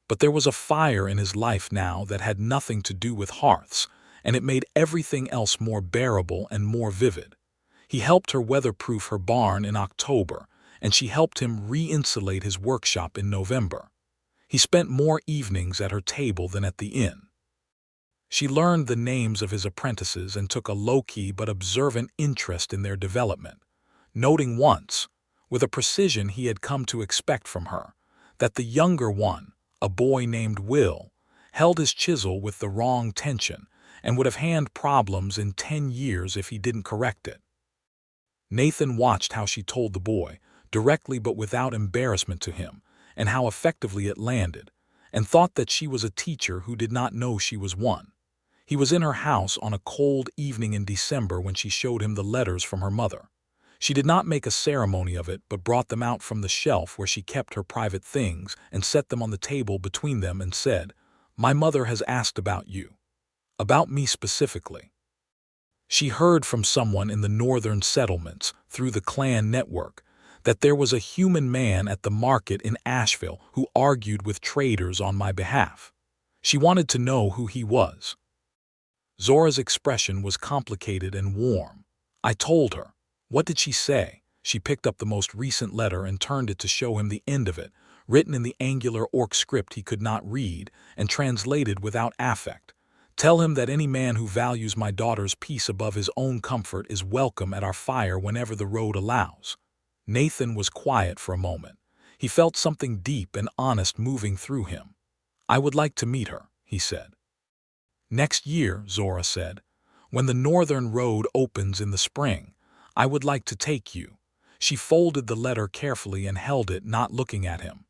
But there was a fire in his life now that had nothing to do with hearths, and it made everything else more bearable and more vivid. He helped her weatherproof her barn in October, and she helped him re-insulate his workshop in November. He spent more evenings at her table than at the inn. She learned the names of his apprentices and took a low-key but observant interest in their development, noting once, with a precision he had come to expect from her, that the younger one, a boy named Will, held his chisel with the wrong tension and would have had problems in 10 years if he didn't correct it. Nathan watched how she told the boy, directly but without embarrassment to him, and how effectively it landed, and thought that she was a teacher who did not know she was one. He was in her house on a cold evening in December when she showed him the letters from her mother. She did not make a ceremony of it, but brought them out from the shelf where she kept her private things and set them on the table between them and said, "My mother has asked about you. About me specifically." She heard from someone in the northern settlements, through the clan network, that there was a human man at the market in Ashveil who argued with traders on my behalf. She wanted to know who he was. Zora's expression was complicated and warm. I told her. What did she say? She picked up the most recent letter and turned it to show him the end of it, written in the angular orc script he could not read, and translated without affect. "Tell him that any man who values my daughter's peace above his own comfort is welcome at our fire whenever the road allows." Nathan was quiet for a moment. He felt something deep and honest moving through him. "I would like to meet her," he said. "Next year," Zora said, "when the northern road opens in the spring, I would like to take you." She folded the letter carefully and held it, not looking at him.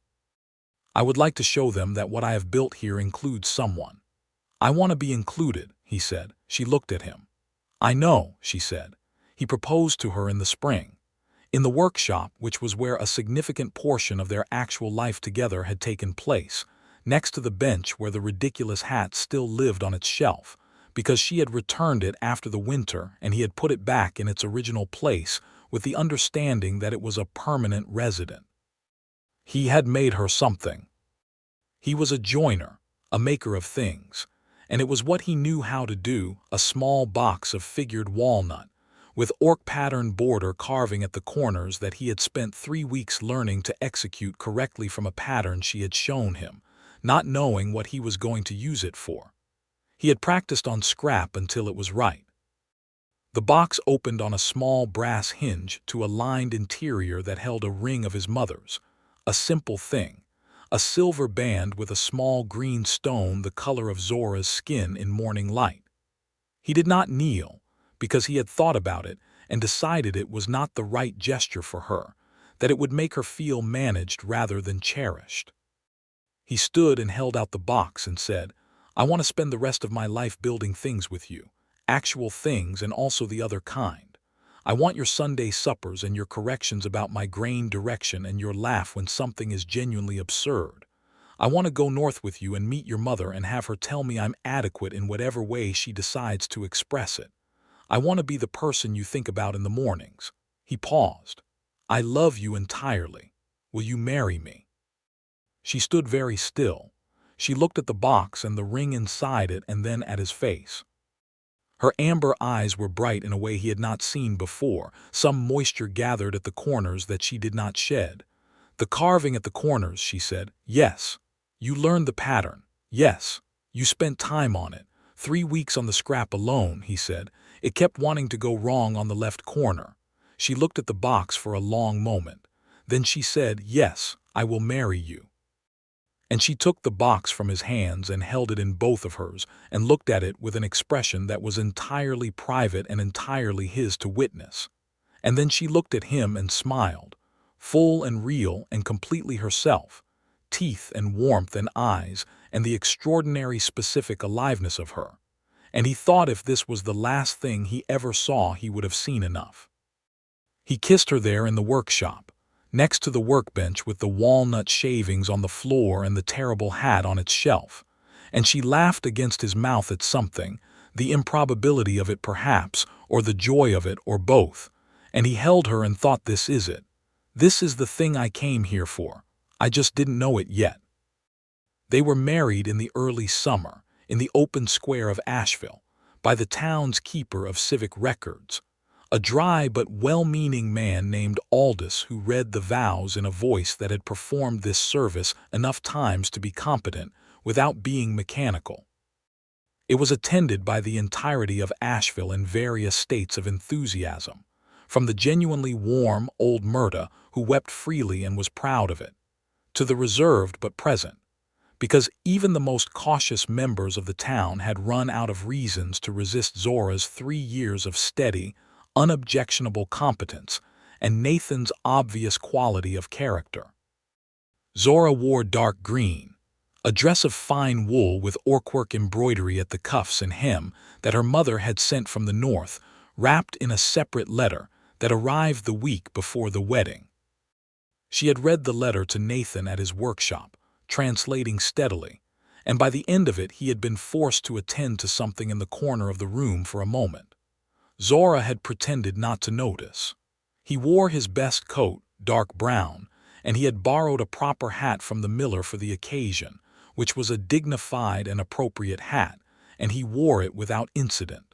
"I would like to show them that what I have built here includes someone." "I want to be included," he said. She looked at him. "I know," she said. "He proposed to her in the spring. In the workshop, which was where a significant portion of their actual life together had taken place, next to the bench where the ridiculous hat still lived on its shelf, because she had returned it after the winter and he had put it back in its original place with the understanding that it was a permanent resident. He had made her something. He was a joiner, a maker of things, and it was what he knew how to do, a small box of figured walnut, with orc-pattern border carving at the corners that he had spent 3 weeks learning to execute correctly from a pattern she had shown him, not knowing what he was going to use it for. He had practiced on scrap until it was right. The box opened on a small brass hinge to a lined interior that held a ring of his mother's, a simple thing, a silver band with a small green stone the color of Zora's skin in morning light. He did not kneel, because he had thought about it and decided it was not the right gesture for her, that it would make her feel managed rather than cherished. He stood and held out the box and said, "I want to spend the rest of my life building things with you, actual things and also the other kind. I want your Sunday suppers and your corrections about my grain direction and your laugh when something is genuinely absurd. I want to go north with you and meet your mother and have her tell me I'm adequate in whatever way she decides to express it. I want to be the person you think about in the mornings." He paused. "I love you entirely. Will you marry me?" She stood very still. She looked at the box and the ring inside it and then at his face. Her amber eyes were bright in a way he had not seen before, some moisture gathered at the corners that she did not shed. "The carving at the corners," she said. "Yes. You learned the pattern. Yes. You spent time on it. 3 weeks on the scrap alone," he said. "It kept wanting to go wrong on the left corner." She looked at the box for a long moment. Then she said, "Yes, I will marry you." And she took the box from his hands and held it in both of hers and looked at it with an expression that was entirely private and entirely his to witness. And then she looked at him and smiled, full and real and completely herself, teeth and warmth and eyes and the extraordinary specific aliveness of her. And he thought if this was the last thing he ever saw he would have seen enough. He kissed her there in the workshop, next to the workbench with the walnut shavings on the floor and the terrible hat on its shelf, and she laughed against his mouth at something, the improbability of it perhaps, or the joy of it, or both, and he held her and thought, "This is it. This is the thing I came here for. I just didn't know it yet." They were married in the early summer, in the open square of Ashveil, by the town's keeper of civic records, a dry but well-meaning man named Aldous who read the vows in a voice that had performed this service enough times to be competent without being mechanical. It was attended by the entirety of Ashveil in various states of enthusiasm, from the genuinely warm old Murda who wept freely and was proud of it, to the reserved but present, because even the most cautious members of the town had run out of reasons to resist Zora's 3 years of steady, unobjectionable competence and Nathan's obvious quality of character. Zora wore dark green, a dress of fine wool with orcwork embroidery at the cuffs and hem that her mother had sent from the north, wrapped in a separate letter that arrived the week before the wedding. She had read the letter to Nathan at his workshop, translating steadily, and by the end of it he had been forced to attend to something in the corner of the room for a moment. Zora had pretended not to notice. He wore his best coat, dark brown, and he had borrowed a proper hat from the miller for the occasion, which was a dignified and appropriate hat, and he wore it without incident.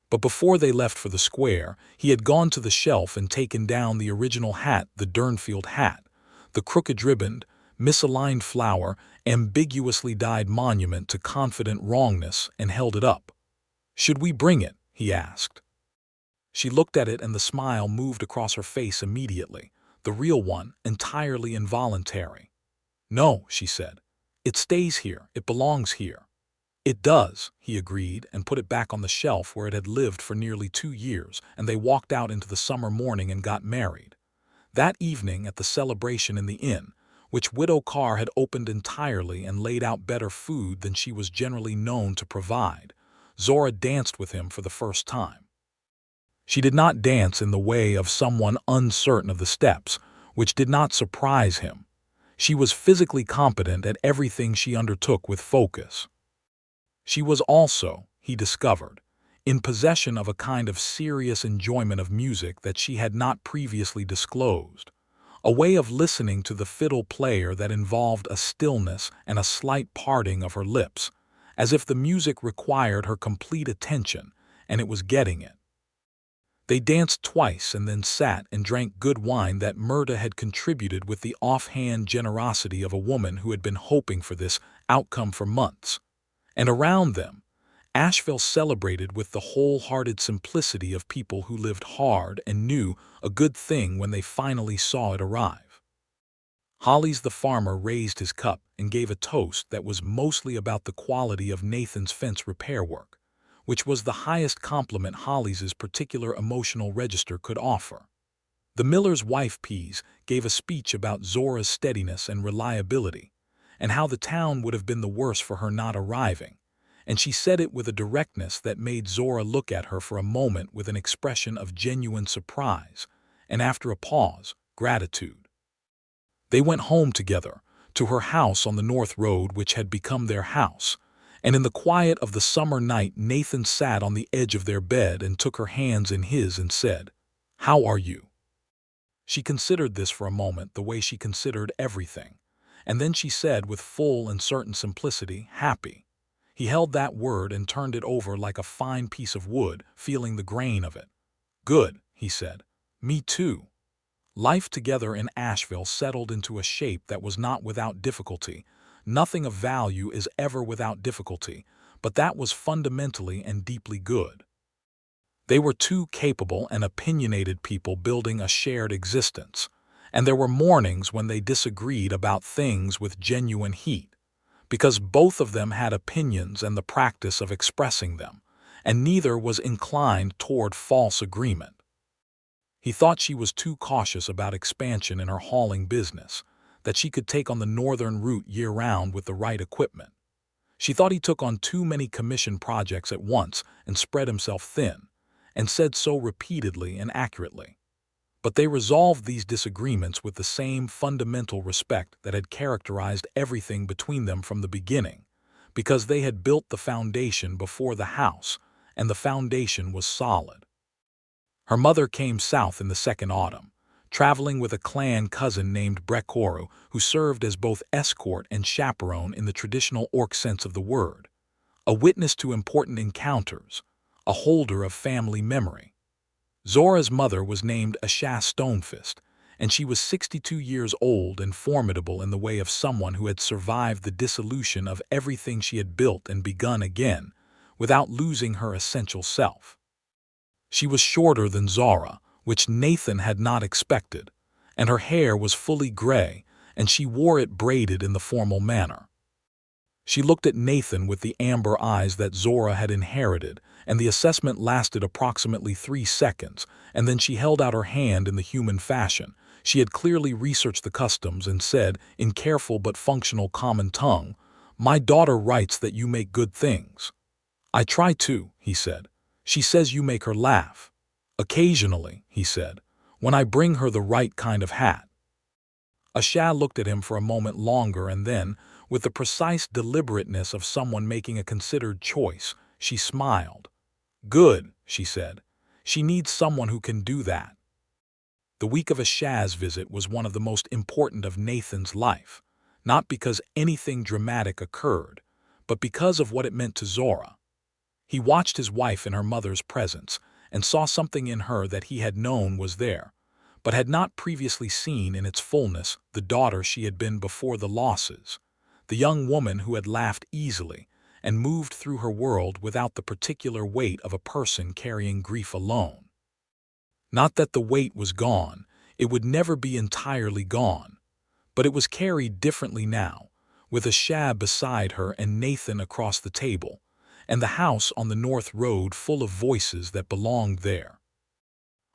But before they left for the square, he had gone to the shelf and taken down the original hat, the Durnfield hat, the crooked-ribboned, misaligned flower, ambiguously dyed monument to confident wrongness, and held it up. "Should we bring it?" he asked. She looked at it and the smile moved across her face immediately, the real one, entirely involuntary. "No," she said. "It stays here. It belongs here." "It does," he agreed and put it back on the shelf where it had lived for nearly 2 years, and they walked out into the summer morning and got married. That evening at the celebration in the inn, which Widow Carr had opened entirely and laid out better food than she was generally known to provide, Zora danced with him for the first time. She did not dance in the way of someone uncertain of the steps, which did not surprise him. She was physically competent at everything she undertook with focus. She was also, he discovered, in possession of a kind of serious enjoyment of music that she had not previously disclosed, a way of listening to the fiddle player that involved a stillness and a slight parting of her lips, as if the music required her complete attention, and it was getting it. They danced twice and then sat and drank good wine that Myrta had contributed with the offhand generosity of a woman who had been hoping for this outcome for months. And around them, Ashveil celebrated with the wholehearted simplicity of people who lived hard and knew a good thing when they finally saw it arrive. Hollis the farmer raised his cup and gave a toast that was mostly about the quality of Nathan's fence repair work, which was the highest compliment Hollis's particular emotional register could offer. The miller's wife Pease gave a speech about Zora's steadiness and reliability, and how the town would have been the worse for her not arriving, and she said it with a directness that made Zora look at her for a moment with an expression of genuine surprise, and after a pause, gratitude. They went home together, to her house on the North Road which had become their house, and in the quiet of the summer night Nathan sat on the edge of their bed and took her hands in his and said, "How are you?" She considered this for a moment the way she considered everything, and then she said with full and certain simplicity, "Happy." He held that word and turned it over like a fine piece of wood, feeling the grain of it. "Good," he said. "Me too." Life together in Ashveil settled into a shape that was not without difficulty. Nothing of value is ever without difficulty, but that was fundamentally and deeply good. They were two capable and opinionated people building a shared existence, and there were mornings when they disagreed about things with genuine heat, because both of them had opinions and the practice of expressing them, and neither was inclined toward false agreement. He thought she was too cautious about expansion in her hauling business, that she could take on the northern route year-round with the right equipment. She thought he took on too many commission projects at once and spread himself thin, and said so repeatedly and accurately. But they resolved these disagreements with the same fundamental respect that had characterized everything between them from the beginning, because they had built the foundation before the house, and the foundation was solid. Her mother came south in the second autumn, traveling with a clan cousin named Brekoru, who served as both escort and chaperone in the traditional Orc sense of the word, a witness to important encounters, a holder of family memory. Zora's mother was named Zora Stonefist, and she was 62 years old and formidable in the way of someone who had survived the dissolution of everything she had built and begun again, without losing her essential self. She was shorter than Zora, which Nathan had not expected, and her hair was fully gray, and she wore it braided in the formal manner. She looked at Nathan with the amber eyes that Zora had inherited, and the assessment lasted approximately 3 seconds, and then she held out her hand in the human fashion. She had clearly researched the customs and said, in careful but functional common tongue, "My daughter writes that you make good things." "I try to," he said. "She says you make her laugh." "Occasionally," he said, "when I bring her the right kind of hat." Asha looked at him for a moment longer and then, with the precise deliberateness of someone making a considered choice, she smiled. "Good," she said. "She needs someone who can do that." The week of Asha's visit was one of the most important of Nathan's life, not because anything dramatic occurred, but because of what it meant to Zora. He watched his wife in her mother's presence and saw something in her that he had known was there, but had not previously seen in its fullness the daughter she had been before the losses, the young woman who had laughed easily and moved through her world without the particular weight of a person carrying grief alone. Not that the weight was gone, it would never be entirely gone, but it was carried differently now, with Asha beside her and Nathan across the table, and the house on the North Road full of voices that belonged there.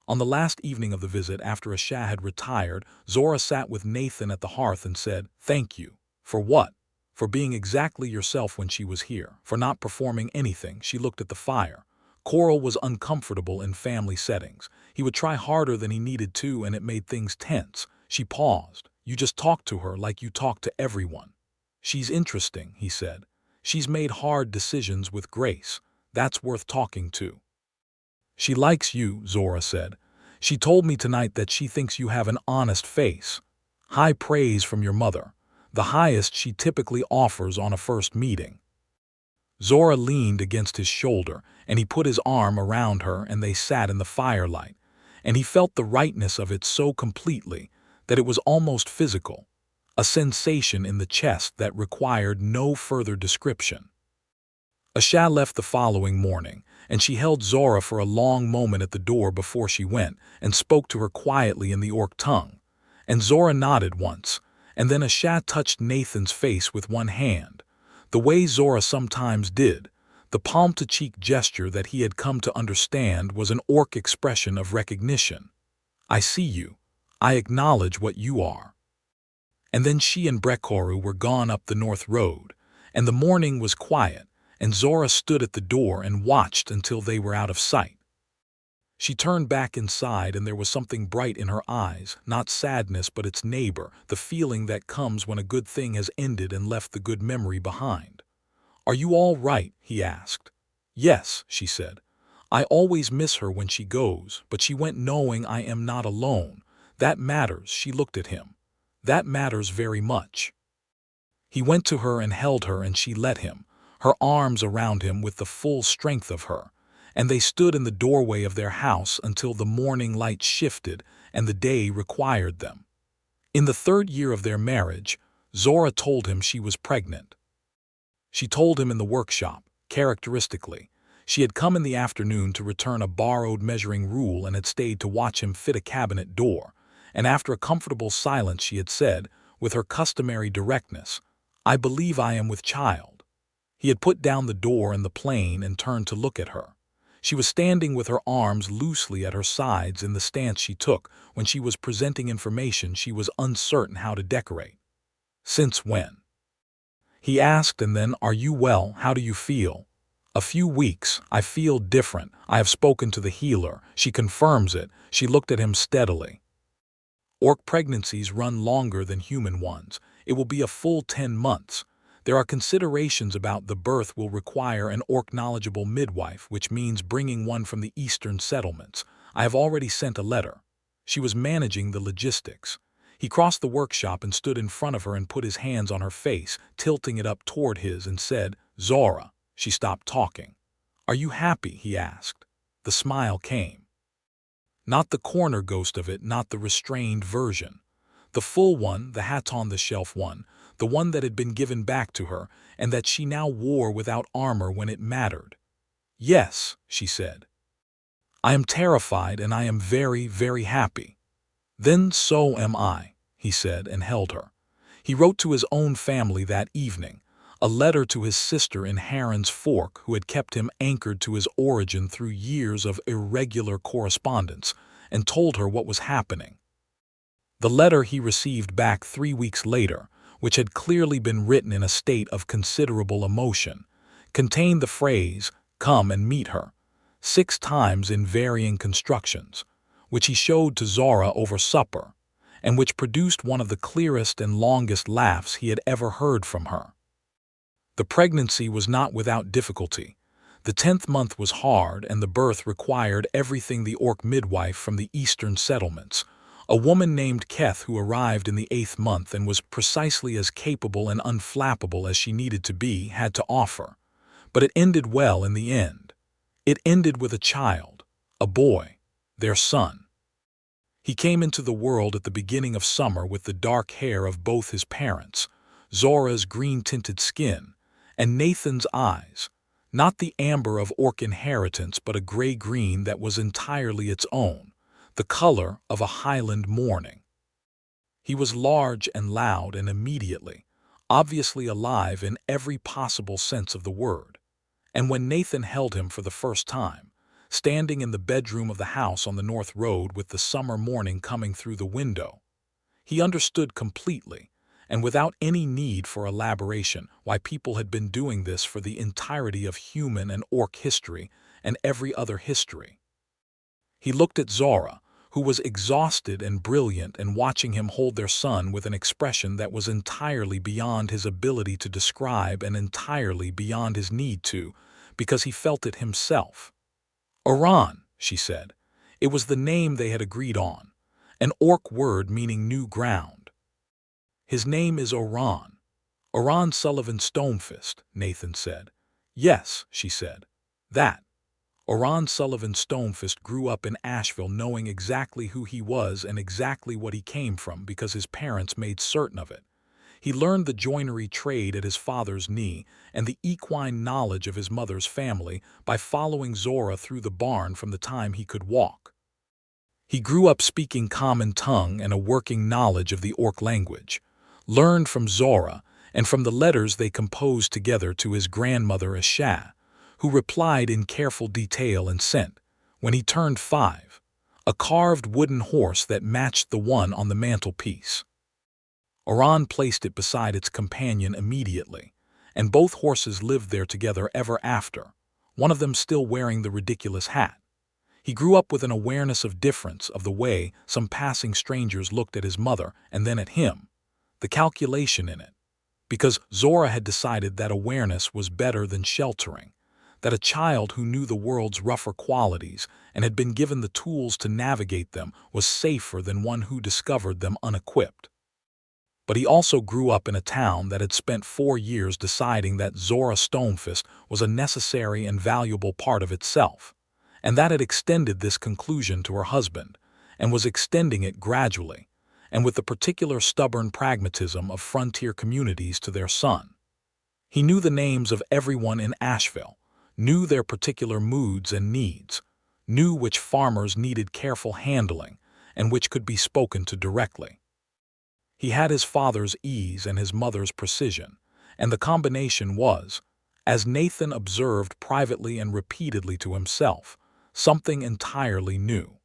On the last evening of the visit after Asha had retired, Zora sat with Nathan at the hearth and said, "Thank you." "For what?" For being exactly yourself when she was here, for not performing anything. She looked at the fire. Coral was uncomfortable in family settings. He would try harder than he needed to, and it made things tense. She paused. You just talk to her like you talk to everyone. She's interesting, he said. She's made hard decisions with grace. That's worth talking to. She likes you, Zora said. She told me tonight that she thinks you have an honest face. High praise from your mother, the highest she typically offers on a first meeting. Zora leaned against his shoulder, and he put his arm around her, and they sat in the firelight, and he felt the rightness of it so completely that it was almost physical, a sensation in the chest that required no further description. Ashveil left the following morning, and she held Zora for a long moment at the door before she went and spoke to her quietly in the orc tongue. And Zora nodded once, and then Ashveil touched Nathan's face with one hand, the way Zora sometimes did. The palm-to-cheek gesture that he had come to understand was an orc expression of recognition. I see you. I acknowledge what you are. And then she and Brekoru were gone up the north road, and the morning was quiet, and Zora stood at the door and watched until they were out of sight. She turned back inside, and there was something bright in her eyes, not sadness but its neighbor, the feeling that comes when a good thing has ended and left the good memory behind. Are you all right? He asked. Yes, she said. I always miss her when she goes, but she went knowing I am not alone. That matters. She looked at him. That matters very much. He went to her and held her, and she let him, her arms around him with the full strength of her, and they stood in the doorway of their house until the morning light shifted and the day required them. In the 3rd year of their marriage, Zora told him she was pregnant. She told him in the workshop, characteristically. She had come in the afternoon to return a borrowed measuring rule and had stayed to watch him fit a cabinet door, and after a comfortable silence she had said, with her customary directness, I believe I am with child. He had put down the door and the plane and turned to look at her. She was standing with her arms loosely at her sides in the stance she took when she was presenting information she was uncertain how to decorate. Since when? He asked, and then, are you well? How do you feel? A few weeks. I feel different. I have spoken to the healer. She confirms it. She looked at him steadily. Orc pregnancies run longer than human ones. It will be a full 10 months. There are considerations about the birth will require an orc-knowledgeable midwife, which means bringing one from the eastern settlements. I have already sent a letter. She was managing the logistics. He crossed the workshop and stood in front of her and put his hands on her face, tilting it up toward his, and said, Zora. She stopped talking. Are you happy? He asked. The smile came. Not the corner ghost of it, not the restrained version. The full one, the hat-on-the-shelf one, the one that had been given back to her and that she now wore without armor when it mattered. Yes, she said. I am terrified, and I am very, very happy. Then so am I, he said, and held her. He wrote to his own family that evening, a letter to his sister in Heron's Fork who had kept him anchored to his origin through years of irregular correspondence, and told her what was happening. The letter he received back 3 weeks later, which had clearly been written in a state of considerable emotion, contained the phrase, come and meet her, 6 times in varying constructions, which he showed to Zora over supper, and which produced one of the clearest and longest laughs he had ever heard from her. The pregnancy was not without difficulty. The 10th month was hard, and the birth required everything the orc midwife from the eastern settlements, a woman named Keth who arrived in the 8th month and was precisely as capable and unflappable as she needed to be, had to offer. But it ended well in the end. It ended with a child, a boy, their son. He came into the world at the beginning of summer with the dark hair of both his parents, Zora's green-tinted skin, and Nathan's eyes, not the amber of orc inheritance but a gray-green that was entirely its own, the color of a highland morning. He was large and loud and immediately, obviously alive in every possible sense of the word. And when Nathan held him for the first time, standing in the bedroom of the house on the north road with the summer morning coming through the window, he understood completely, and without any need for elaboration, why people had been doing this for the entirety of human and orc history and every other history. He looked at Zora, who was exhausted and brilliant, and watching him hold their son with an expression that was entirely beyond his ability to describe and entirely beyond his need to, because he felt it himself. Oran, she said. It was the name they had agreed on, an orc word meaning new ground. His name is Oran. Oran Sullivan Stonefist, Nathan said. Yes, she said. That. Oran Sullivan Stonefist grew up in Ashveil knowing exactly who he was and exactly what he came from because his parents made certain of it. He learned the joinery trade at his father's knee and the equine knowledge of his mother's family by following Zora through the barn from the time he could walk. He grew up speaking common tongue and a working knowledge of the orc language, learned from Zora and from the letters they composed together to his grandmother Ashveil, who replied in careful detail and sent, when he turned 5, a carved wooden horse that matched the one on the mantelpiece. Oran placed it beside its companion immediately, and both horses lived there together ever after, one of them still wearing the ridiculous hat. He grew up with an awareness of difference of the way some passing strangers looked at his mother and then at him, the calculation in it, because Zora had decided that awareness was better than sheltering, that a child who knew the world's rougher qualities and had been given the tools to navigate them was safer than one who discovered them unequipped. But he also grew up in a town that had spent 4 years deciding that Zora Stonefist was a necessary and valuable part of itself, and that had extended this conclusion to her husband, and was extending it gradually, and with the particular stubborn pragmatism of frontier communities to their son. He knew the names of everyone in Ashveil, knew their particular moods and needs, knew which farmers needed careful handling and which could be spoken to directly. He had his father's ease and his mother's precision, and the combination was, as Nathan observed privately and repeatedly to himself, something entirely new.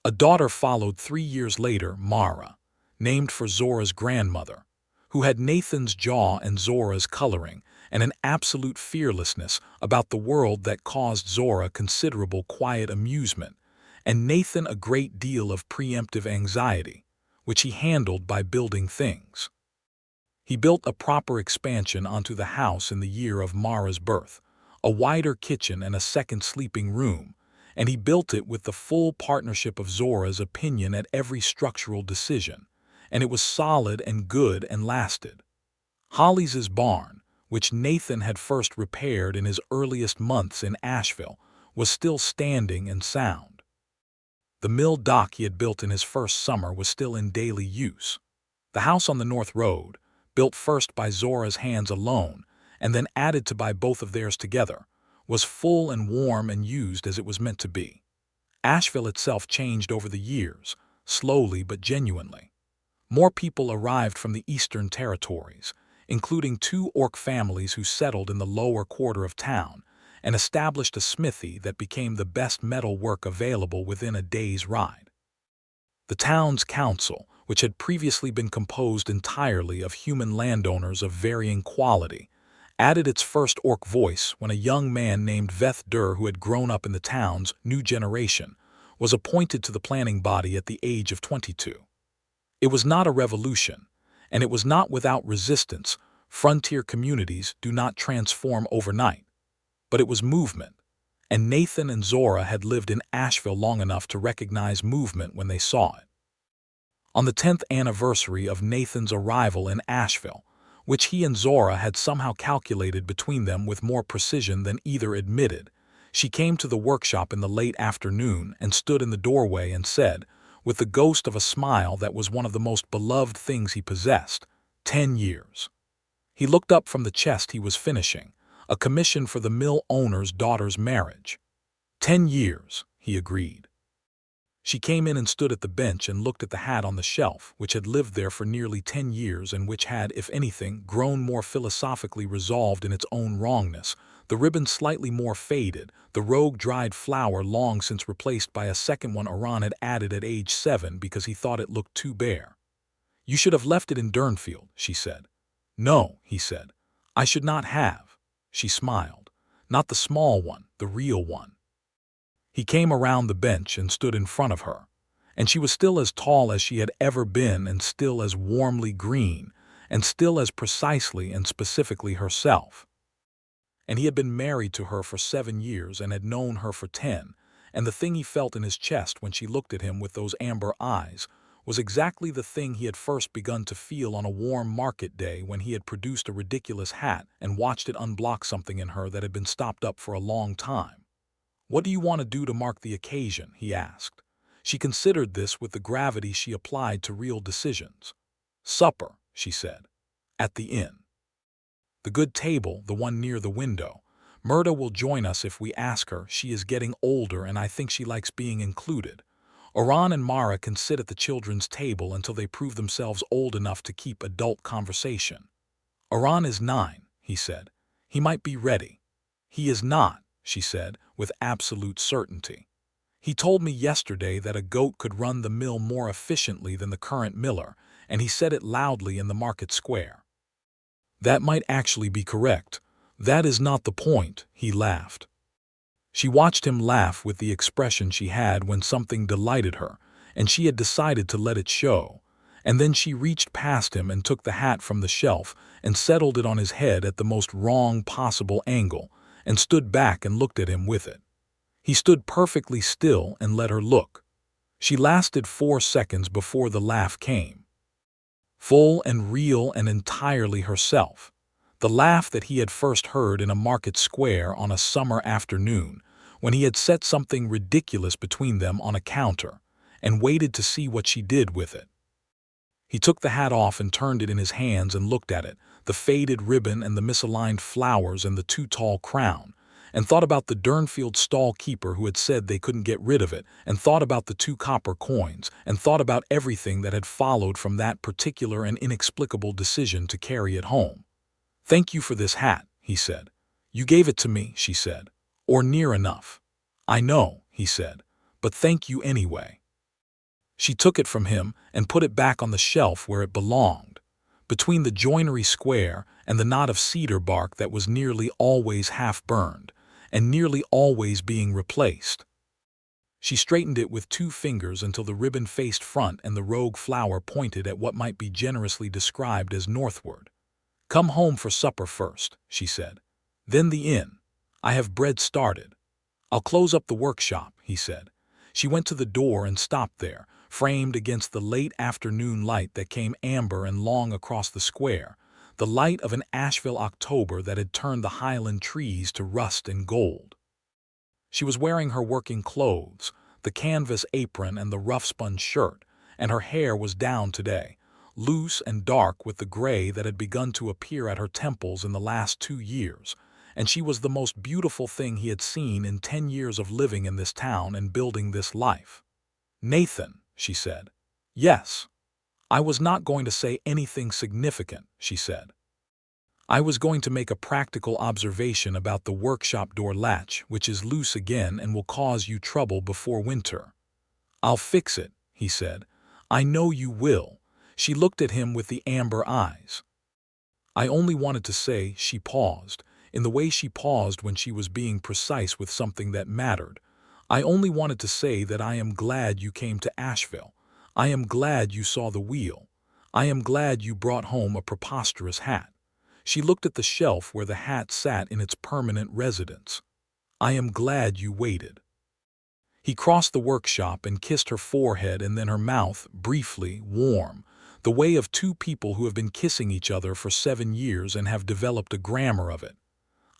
A daughter followed 3 years later, Mara, named for Zora's grandmother, who had Nathan's jaw and Zora's coloring and an absolute fearlessness about the world that caused Zora considerable quiet amusement, and Nathan a great deal of preemptive anxiety, which he handled by building things. He built a proper expansion onto the house in the year of Mara's birth, a wider kitchen and a second sleeping room, and he built it with the full partnership of Zora's opinion at every structural decision, and it was solid and good and lasted. Holly's barn, which Nathan had first repaired in his earliest months in Ashveil, was still standing and sound. The mill dock he had built in his first summer was still in daily use. The house on the North Road, built first by Zora's hands alone, and then added to by both of theirs together, was full and warm and used as it was meant to be. Ashveil itself changed over the years, slowly but genuinely. More people arrived from the Eastern Territories, including 2 orc families who settled in the lower quarter of town, and established a smithy that became the best metal work available within a day's ride. The town's council, which had previously been composed entirely of human landowners of varying quality, added its first orc voice when a young man named Veth Dur, who had grown up in the town's new generation, was appointed to the planning body at the age of 22. It was not a revolution, and it was not without resistance. Frontier communities do not transform overnight. But it was movement, and Nathan and Zora had lived in Ashveil long enough to recognize movement when they saw it. On the 10th anniversary of Nathan's arrival in Ashveil, which he and Zora had somehow calculated between them with more precision than either admitted, she came to the workshop in the late afternoon and stood in the doorway and said, with the ghost of a smile that was one of the most beloved things he possessed, 10 years. He looked up from the chest he was finishing, a commission for the mill owner's daughter's marriage. 10 years, he agreed. She came in and stood at the bench and looked at the hat on the shelf, which had lived there for nearly 10 years and which had, if anything, grown more philosophically resolved in its own wrongness, the ribbon slightly more faded, the rogue dried flower long since replaced by a second one Oran had added at age 7 because he thought it looked too bare. "You should have left it in Durnfield," she said. "No," he said. "I should not have." She smiled. "Not the small one, the real one." He came around the bench and stood in front of her, and she was still as tall as she had ever been, and still as warmly green, and still as precisely and specifically herself. And he had been married to her for 7 years and had known her for 10, and the thing he felt in his chest when she looked at him with those amber eyes was exactly the thing he had first begun to feel on a warm market day when he had produced a ridiculous hat and watched it unblock something in her that had been stopped up for a long time. "What do you want to do to mark the occasion?" he asked. She considered this with the gravity she applied to real decisions. "Supper," she said. "At the inn. The good table, the one near the window. Murda will join us if we ask her. She is getting older and I think she likes being included. Oran and Mara can sit at the children's table until they prove themselves old enough to keep adult conversation." "Oran is 9, he said. "He might be ready." "He is not," she said, with absolute certainty. "He told me yesterday that a goat could run the mill more efficiently than the current miller, and he said it loudly in the market square." "That might actually be correct. That is not the point," he laughed. She watched him laugh with the expression she had when something delighted her, and she had decided to let it show. And then she reached past him and took the hat from the shelf and settled it on his head at the most wrong possible angle, and stood back and looked at him with it. He stood perfectly still and let her look. She lasted 4 seconds before the laugh came. Full and real and entirely herself. The laugh that he had first heard in a market square on a summer afternoon, when he had set something ridiculous between them on a counter, and waited to see what she did with it. He took the hat off and turned it in his hands and looked at it, the faded ribbon and the misaligned flowers and the too tall crown, and thought about the Durnfield stall keeper who had said they couldn't get rid of it, and thought about the 2 copper coins, and thought about everything that had followed from that particular and inexplicable decision to carry it home. "Thank you for this hat," he said. "You gave it to me," she said. "Or near enough." "I know," he said, "but thank you anyway." She took it from him and put it back on the shelf where it belonged, between the joinery square and the knot of cedar bark that was nearly always half-burned, and nearly always being replaced. She straightened it with 2 fingers until the ribbon faced front and the rogue flower pointed at what might be generously described as northward. "Come home for supper first," she said. "Then the inn. I have bread started." "I'll close up the workshop," he said. She went to the door and stopped there, framed against the late afternoon light that came amber and long across the square, the light of an Ashveil October that had turned the highland trees to rust and gold. She was wearing her working clothes, the canvas apron and the rough-spun shirt, and her hair was down today, loose and dark with the gray that had begun to appear at her temples in the last 2 years, and she was the most beautiful thing he had seen in 10 years of living in this town and building this life. "Nathan," she said. "Yes." "I was not going to say anything significant," she said. "I was going to make a practical observation about the workshop door latch, which is loose again and will cause you trouble before winter." "I'll fix it," he said. "I know you will." She looked at him with the amber eyes. "I only wanted to say," she paused, in the way she paused when she was being precise with something that mattered. "I only wanted to say that I am glad you came to Ashveil. I am glad you saw the wheel. I am glad you brought home a preposterous hat." She looked at the shelf where the hat sat in its permanent residence. "I am glad you waited." He crossed the workshop and kissed her forehead and then her mouth, briefly, warm, the way of 2 people who have been kissing each other for 7 years and have developed a grammar of it.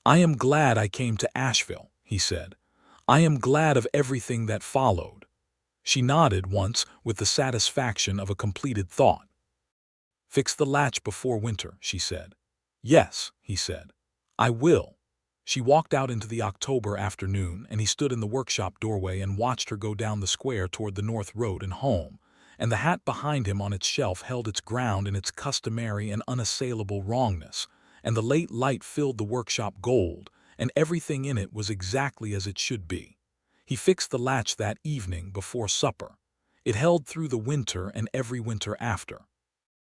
"I am glad I came to Ashveil," he said. "I am glad of everything that followed." She nodded once with the satisfaction of a completed thought. "Fix the latch before winter," she said. "Yes," he said. "I will." She walked out into the October afternoon, and he stood in the workshop doorway and watched her go down the square toward the north road and home, and the hat behind him on its shelf held its ground in its customary and unassailable wrongness, and the late light filled the workshop gold, and everything in it was exactly as it should be. He fixed the latch that evening before supper. It held through the winter and every winter after.